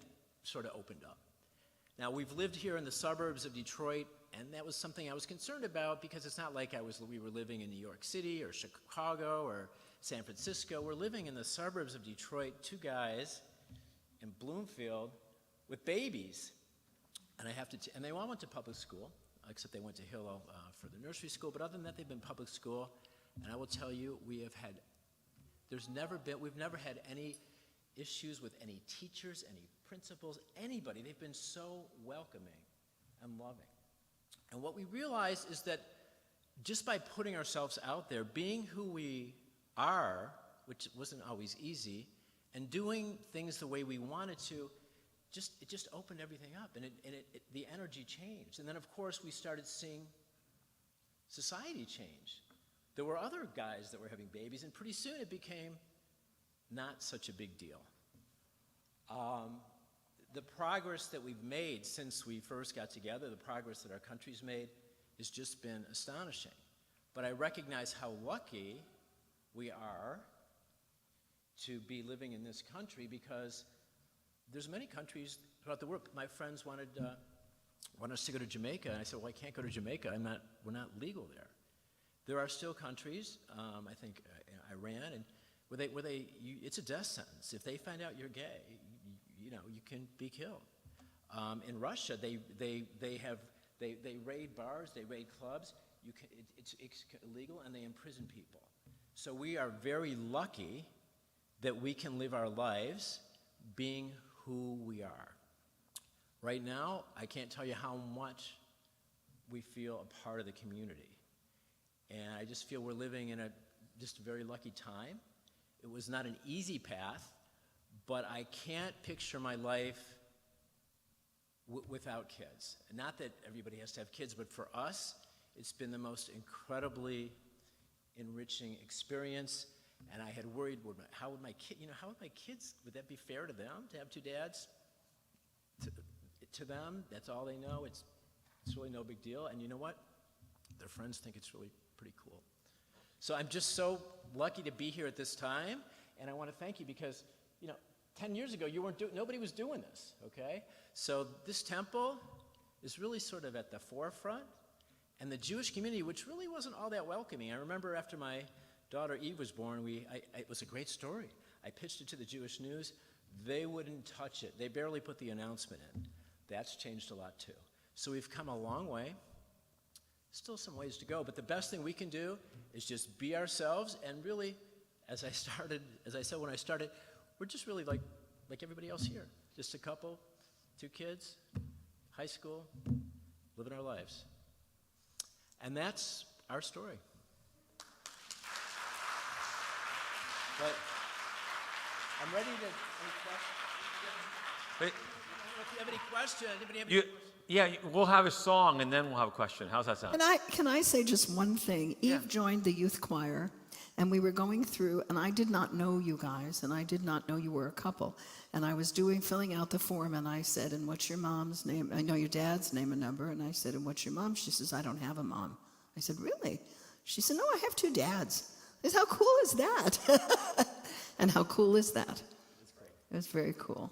S4: sort of opened up. Now, we've lived here in the suburbs of Detroit, and that was something I was concerned about because it's not like we were living in New York City or Chicago or San Francisco. We're living in the suburbs of Detroit, 2 guys in Bloomfield with babies. And and they all went to public school, except they went to Hillel for the nursery school. But other than that, they've been public school. And I will tell you, we've never had any issues with any teachers, any principals, anybody. They've been so welcoming and loving. And what we realized is that just by putting ourselves out there, being who we are, which wasn't always easy, and doing things the way we wanted to, it just opened everything up, and the energy changed. And then, of course, we started seeing society change. There were other guys that were having babies, and pretty soon it became not such a big deal. The progress that we've made since we first got together, the progress that our country's made, has just been astonishing. But I recognize how lucky we are to be living in this country because there's many countries throughout the world. My friends wanted us to go to Jamaica, and I said, well, I can't go to Jamaica. We're not legal there. There are still countries, I think Iran, and it's a death sentence. If they find out you're gay, you can be killed. In Russia, they raid bars, they raid clubs. It's illegal, and they imprison people. So we are very lucky that we can live our lives being who we are. Right now, I can't tell you how much we feel a part of the community. And I just feel we're living in just a very lucky time. It was not an easy path, but I can't picture my life without kids. Not that everybody has to have kids, but for us, it's been the most incredibly enriching experience. And I had worried, how would my kids, would that be fair to them to have two dads? To them, that's all they know. It's really no big deal. And you know what? Their friends think it's really pretty cool. So I'm just so lucky to be here at this time, and I want to thank you because, 10 years ago, nobody was doing this, okay? So this temple is really sort of at the forefront, and the Jewish community, which really wasn't all that welcoming. I remember after my daughter Eve was born, it was a great story. I pitched it to the Jewish News. They wouldn't touch it. They barely put the announcement in. That's changed a lot too. So we've come a long way. Still some ways to go, but the best thing we can do is just be ourselves, and really, as I said when I started, we're just really like everybody else here. Just a couple, 2 kids, high school, living our lives. And that's our story. But I'm ready to any questions. If you have any questions, anybody have any questions?
S2: Yeah, we'll have a song and then we'll have a question. How's that sound?
S5: Can I say just one thing? Eve joined the youth choir, and we were going through, and I did not know you guys, and I did not know you were a couple. And I was filling out the form, and I said, and what's your mom's name? I know your dad's name and number. And I said, and what's your mom? She says, I don't have a mom. I said, really? She said, no, I have 2 dads. I said, how cool is that? And how cool is that?
S4: That's great.
S5: It was very cool.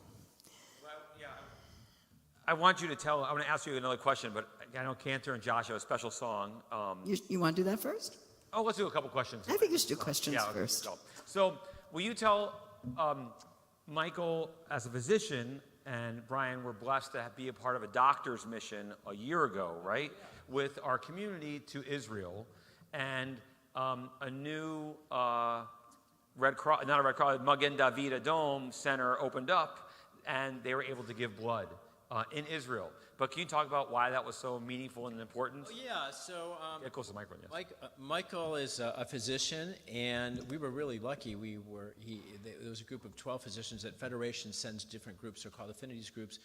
S2: I want you to I want to ask you another question, but I know Cantor and Josh have a special song.
S5: You want to do that first?
S2: Oh, let's do a couple questions.
S5: I think you should do questions first.
S2: Okay, so will you tell Michael, as a physician, and Brian, we're blessed to be a part of a doctor's mission a year ago, right? With our community to Israel, and a new Red Cross, not a Red Cross, Magen David Adom Center opened up, and they were able to give blood in Israel. But can you talk about why that was so meaningful and important?
S4: Oh, yeah, so
S2: Get close to the microphone, yes.
S4: Michael is a physician, and we were really lucky. There was a group of 12 physicians that Federation sends different groups, they're called affinities groups,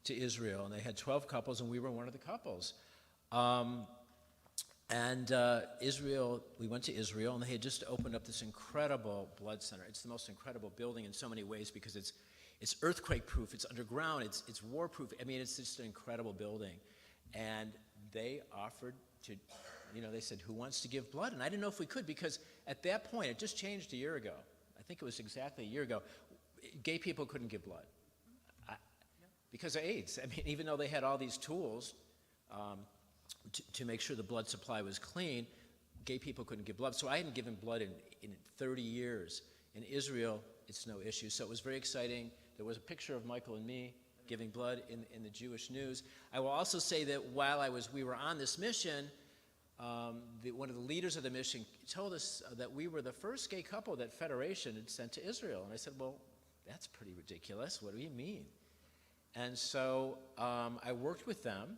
S4: to Israel. And they had 12 couples, and we were one of the couples. Israel, we went to Israel, and they had just opened up this incredible blood center. It's the most incredible building in so many ways because it's earthquake-proof, it's underground, it's war-proof. I mean, it's just an incredible building. And they offered to, they said, who wants to give blood? And I didn't know if we could because at that point, it just changed a year ago. I think it was exactly a year ago. Gay people couldn't give blood because of AIDS. I mean, even though they had all these tools to make sure the blood supply was clean, gay people couldn't give blood. So I hadn't given blood in 30 years. In Israel, it's no issue. So it was very exciting. There was a picture of Michael and me giving blood in the Jewish News. I will also say that while we were on this mission, one of the leaders of the mission told us that we were the first gay couple that Federation had sent to Israel. And I said, well, that's pretty ridiculous. What do you mean? And so I worked with them,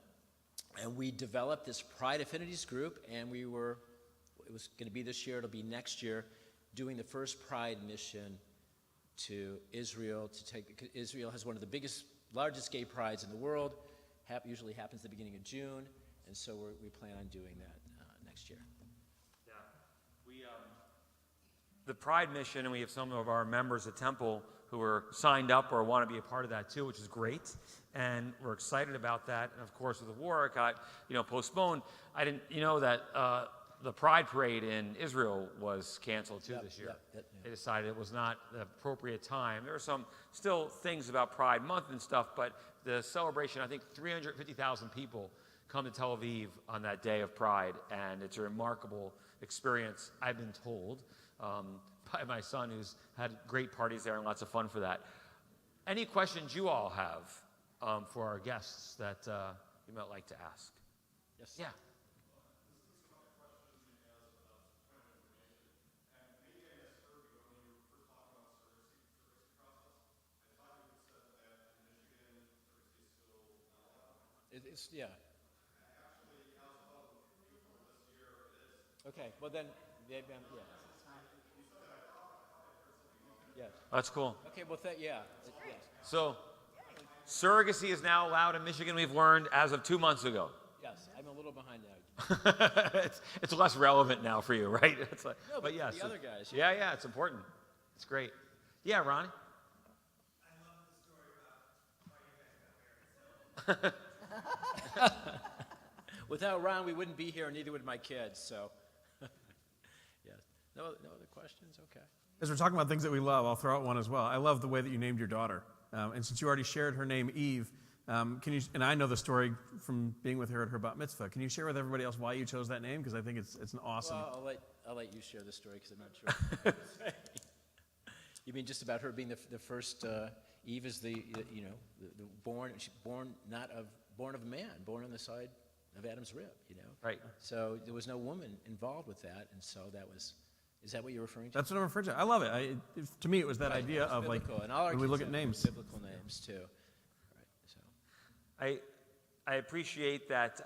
S4: and we developed this Pride Affinities group, and it was going to be this year, it'll be next year, doing the first Pride mission to Israel. Israel has one of the largest gay prides in the world. Usually happens at the beginning of June, and so we plan on doing that next year.
S2: Yeah, the Pride mission, and we have some of our members at Temple who are signed up or want to be a part of that too, which is great, and we're excited about that. And of course, with the war, it got postponed. I didn't, that. The Pride Parade in Israel was canceled too this year. They decided it was not the appropriate time. There are some still things about Pride Month and stuff, but the celebration, I think 350,000 people come to Tel Aviv on that day of Pride, and it's a remarkable experience, I've been told, by my son who's had great parties there and lots of fun for that. Any questions you all have for our guests that you might like to ask?
S4: Yes.
S2: Yeah.
S4: Yeah. Okay. Well then, yeah. Yes.
S2: That's cool.
S4: Okay. Well, yeah. Yes.
S2: So, surrogacy is now allowed in Michigan. We've learned as of 2 months ago.
S4: Yes. I'm a little behind now.
S2: It's less relevant now for you, right? It's like,
S4: No, but
S2: yeah,
S4: the other guys,
S2: Yeah, it's important. It's great. Yeah, Ronnie?
S4: Without Ron, we wouldn't be here, and neither would my kids. So, yeah. No other questions? Okay.
S3: As we're talking about things that we love, I'll throw out one as well. I love the way that you named your daughter. And since you already shared her name, Eve, can you? And I know the story from being with her at her bat mitzvah. Can you share with everybody else why you chose that name? Because I think it's an awesome.
S4: Well, I'll let you share the story because I'm not sure. You mean just about her being the first? Eve is the born of a man, born on the side of Adam's rib.
S2: Right.
S4: So there was no woman involved with that, and so that was. Is that what you're referring to?
S3: That's what I'm referring to. I love it. To me, it was that idea of like
S4: and all our
S3: when we
S4: kids
S3: look at
S4: have
S3: names.
S4: biblical names too. Right. So.
S2: I appreciate that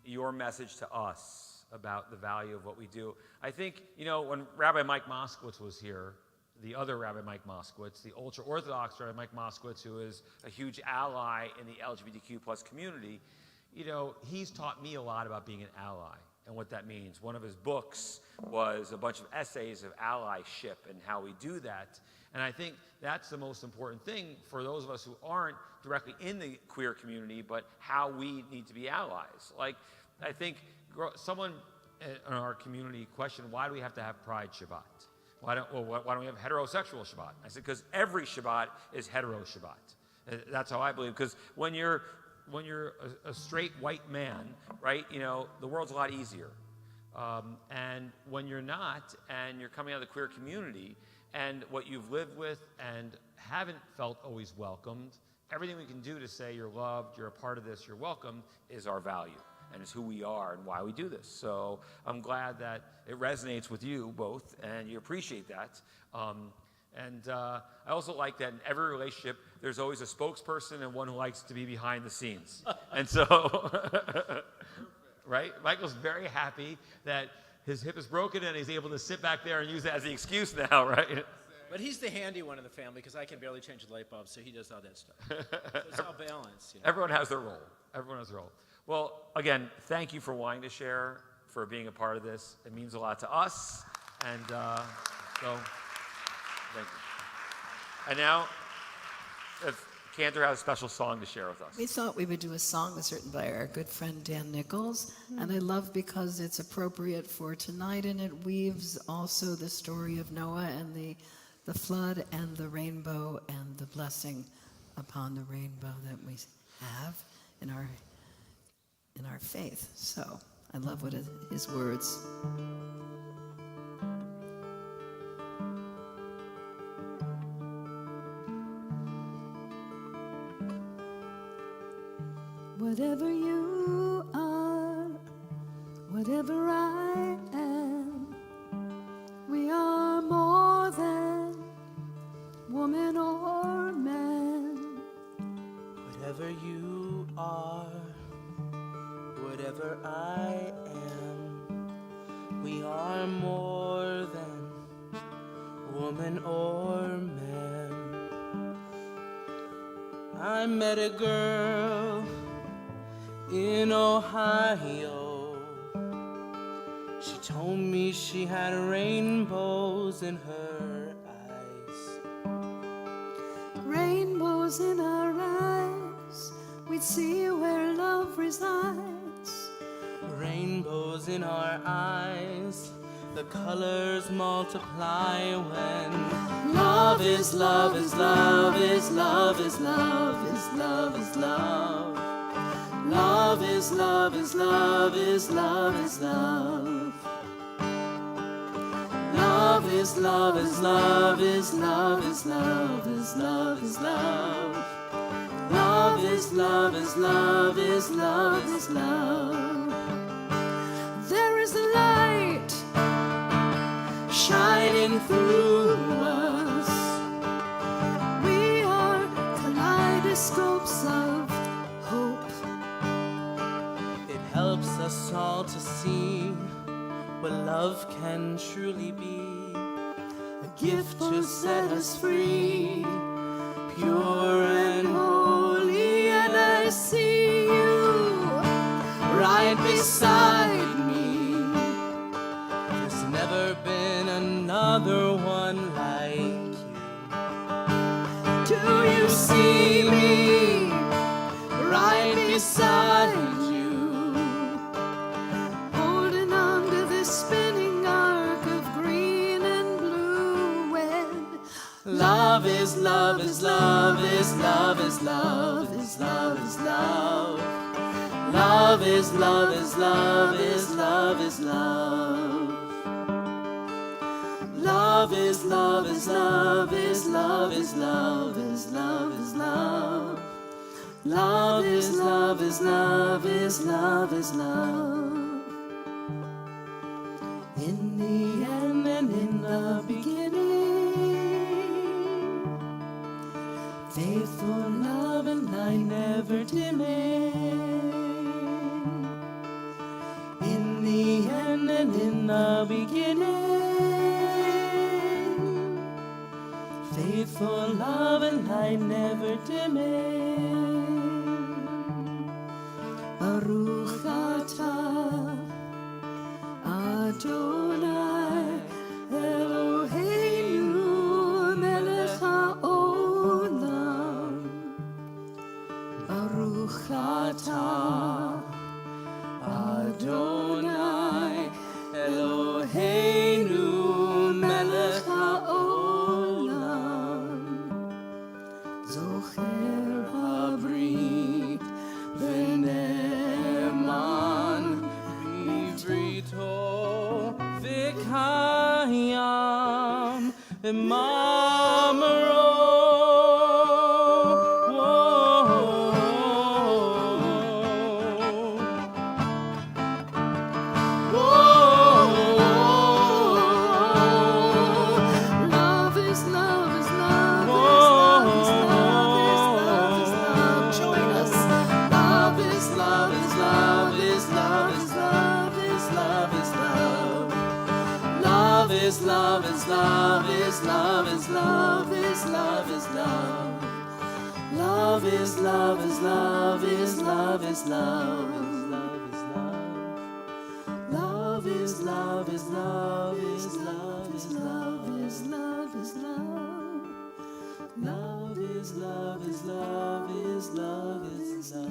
S2: your message to us about the value of what we do. I think, when Rabbi Mike Moskowitz was here, the other Rabbi Mike Moskowitz, the ultra-Orthodox Rabbi Mike Moskowitz, who is a huge ally in the LGBTQ plus community, he's taught me a lot about being an ally and what that means. One of his books was a bunch of essays of allyship and how we do that. And I think that's the most important thing for those of us who aren't directly in the queer community, but how we need to be allies. Like, I think someone in our community questioned, why do we have to have Pride Shabbat? Why don't we have heterosexual Shabbat? I said, because every Shabbat is hetero Shabbat. That's how I believe. Because when you're a straight white man, right, the world's a lot easier. And when you're not, and you're coming out of the queer community, and what you've lived with and haven't felt always welcomed, everything we can do to say you're loved, you're a part of this, you're welcome, is our value. And it's who we are and why we do this. So I'm glad that it resonates with you both, and you appreciate that. I also like that in every relationship, there's always a spokesperson and one who likes to be behind the scenes. And so, right? Michael's very happy that his hip is broken and he's able to sit back there and use that as the excuse now, right?
S4: But he's the handy one in the family because I can barely change the light bulb, so he does all that stuff. So it's all balanced.
S2: Everyone has their role. Everyone has their role. Well, again, thank you for wanting to share, for being a part of this. It means a lot to us. And so, thank you. And now, if Cantor has a special song to share with us.
S5: We thought we would do a song that's written by our good friend Dan Nichols, and I love because it's appropriate for tonight, and it weaves also the story of Noah and the flood and the rainbow and the blessing upon the rainbow that we have in our faith. So I love what his words. Whatever you are, whatever I am, we are more than woman or man.
S1: Whatever you are, whatever I am, we are more than woman or man. I met a girl in Ohio. She told me she had rainbows in her eyes.
S5: Rainbows in our eyes, we'd see where love resides.
S1: Rainbows in our eyes, the colors multiply when love is love is love is love is love is love is love. Love is love is love is love is love. Love is love is love is love is love is love is love. Love is love is love is love is love.
S5: There is a light
S1: Shining through us,
S5: we are kaleidoscopes of hope.
S1: it helps us all to see what love can truly be. A gift to set us free, pure and holy. And I see you beside me. There's never been another one like you. Do you see me right beside you, holding on to this spinning arc of green and blue? When love is love is love is love is love is love is love. Love is love is love is love is love. Love is love is love is love is love is love is love. Love is love is love is love is love. In the end and in the beginning, faithful love and light never dimming. In the end and in the beginning, faithful love and light never dimming. Baruch atah Adonai Eloheinu melech haolam. Baruch atah Adonai Eloheinu melech haolam. Zocher habrit v'ne'eman b'brito v'kayam v'mamaro. Love is love is love is love is love is love is love. Join us. Love is love is love is love is love is love is love. Love is love is love is love is love is love is love. Love is love is love is love is love is love is love. Love is love is love is love is love is love is love. Love is love is love is love is love.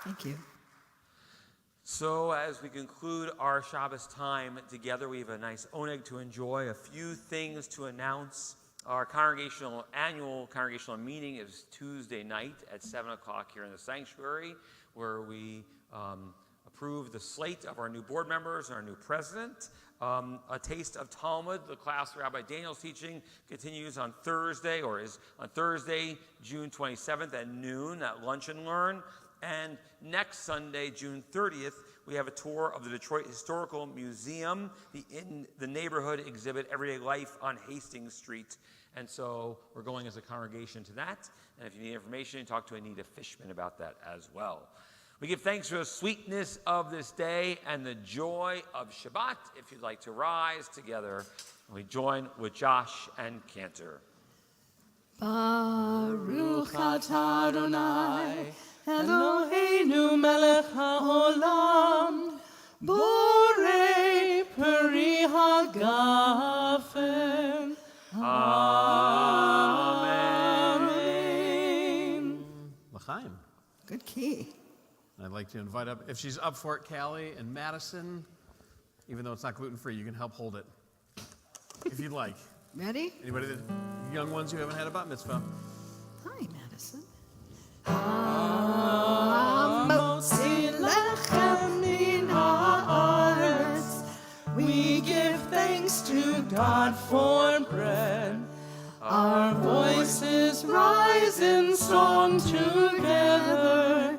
S5: Thank you.
S2: So as we conclude our Shabbos time together, we have a nice oneg to enjoy, a few things to announce. Our annual congregational meeting is Tuesday night at 7 o'clock here in the sanctuary, where we approve the slate of our new board members and our new president. A taste of Talmud, the class Rabbi Daniel's teaching, continues on Thursday, or is on Thursday, June 27th at noon at Lunch and Learn. And next Sunday, June 30th, we have a tour of the Detroit Historical Museum, the In the Neighborhood exhibit, Everyday Life on Hastings Street. And so we're going as a congregation to that. And if you need information, talk to Anita Fishman about that as well. We give thanks for the sweetness of this day and the joy of Shabbat. If you'd like to rise together, we join with Josh and Cantor.
S1: Baruch atah Adonai Eloheinu melech haolam borei peri hagafen. Amen.
S3: L'chaim.
S5: Good key.
S3: I'd like to invite up, if she's up for it, Callie and Madison. Even though it's not gluten-free, you can help hold it, if you'd like.
S5: Ready?
S3: Anybody, young ones who haven't had a bat mitzvah?
S5: Hi, Madison.
S1: Hamotzi lechem min haaretz. We give thanks to God for bread. Our voices rise in song together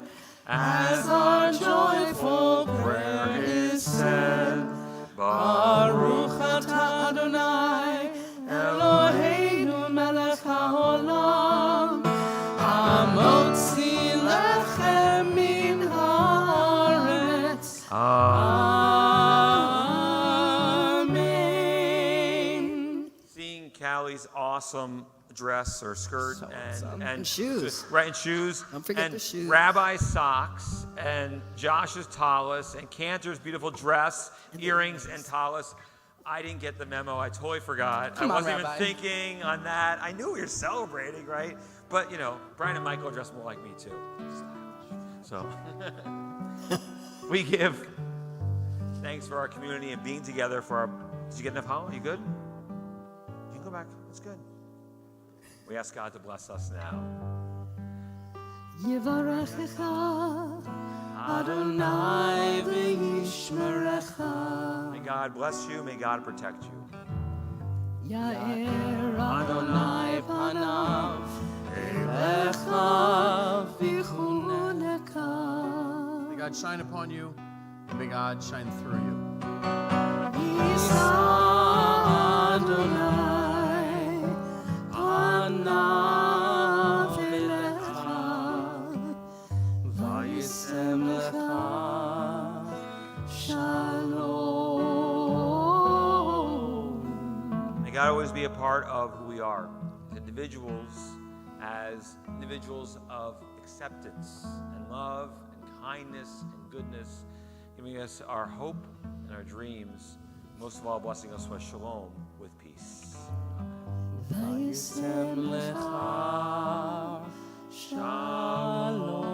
S1: as our joyful prayer is said. Baruch atah Adonai Eloheinu melech haolam hamotzi lechem min haaretz. Amen.
S2: awesome dress or skirt
S1: So
S2: and,
S1: awesome.
S5: And shoes.
S2: Right, and shoes.
S5: Don't forget
S2: and
S5: the shoes.
S2: Rabbi's socks and Josh's tallis and Cantor's beautiful dress, earrings and tallis. I didn't get the memo. I totally forgot.
S1: Come
S2: I
S1: on,
S2: wasn't even
S1: Rabbi.
S2: thinking on that. I knew we were celebrating, right? But, Brian and Michael dress more like me, too. So, we give thanks for our community and being together for our... Did you get enough hollow? You good? You can go back. It's good. We ask God to bless us now.
S5: Yivarechecha
S1: Adonai v'yishmerecha.
S2: May God bless you. May God protect you.
S5: Ya'er
S1: Adonai panav elecha v'chuneka.
S3: May God shine upon you, and may God shine through you.
S1: Yisa Adonai panav elecha v'yisem lecha shalom.
S2: May God always be a part of who we are, as individuals of acceptance and love and kindness and goodness, giving us our hope and our dreams, most of all blessing us with shalom, with peace.
S1: V'yisem lecha shalom.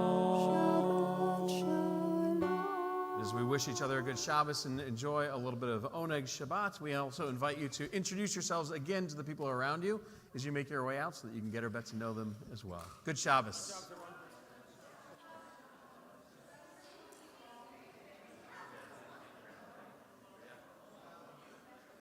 S3: As we wish each other a good Shabbos and enjoy a little bit of Oneg Shabbat, we also invite you to introduce yourselves again to the people around you as you make your way out so that you can get or get to know them as well. Good Shabbos.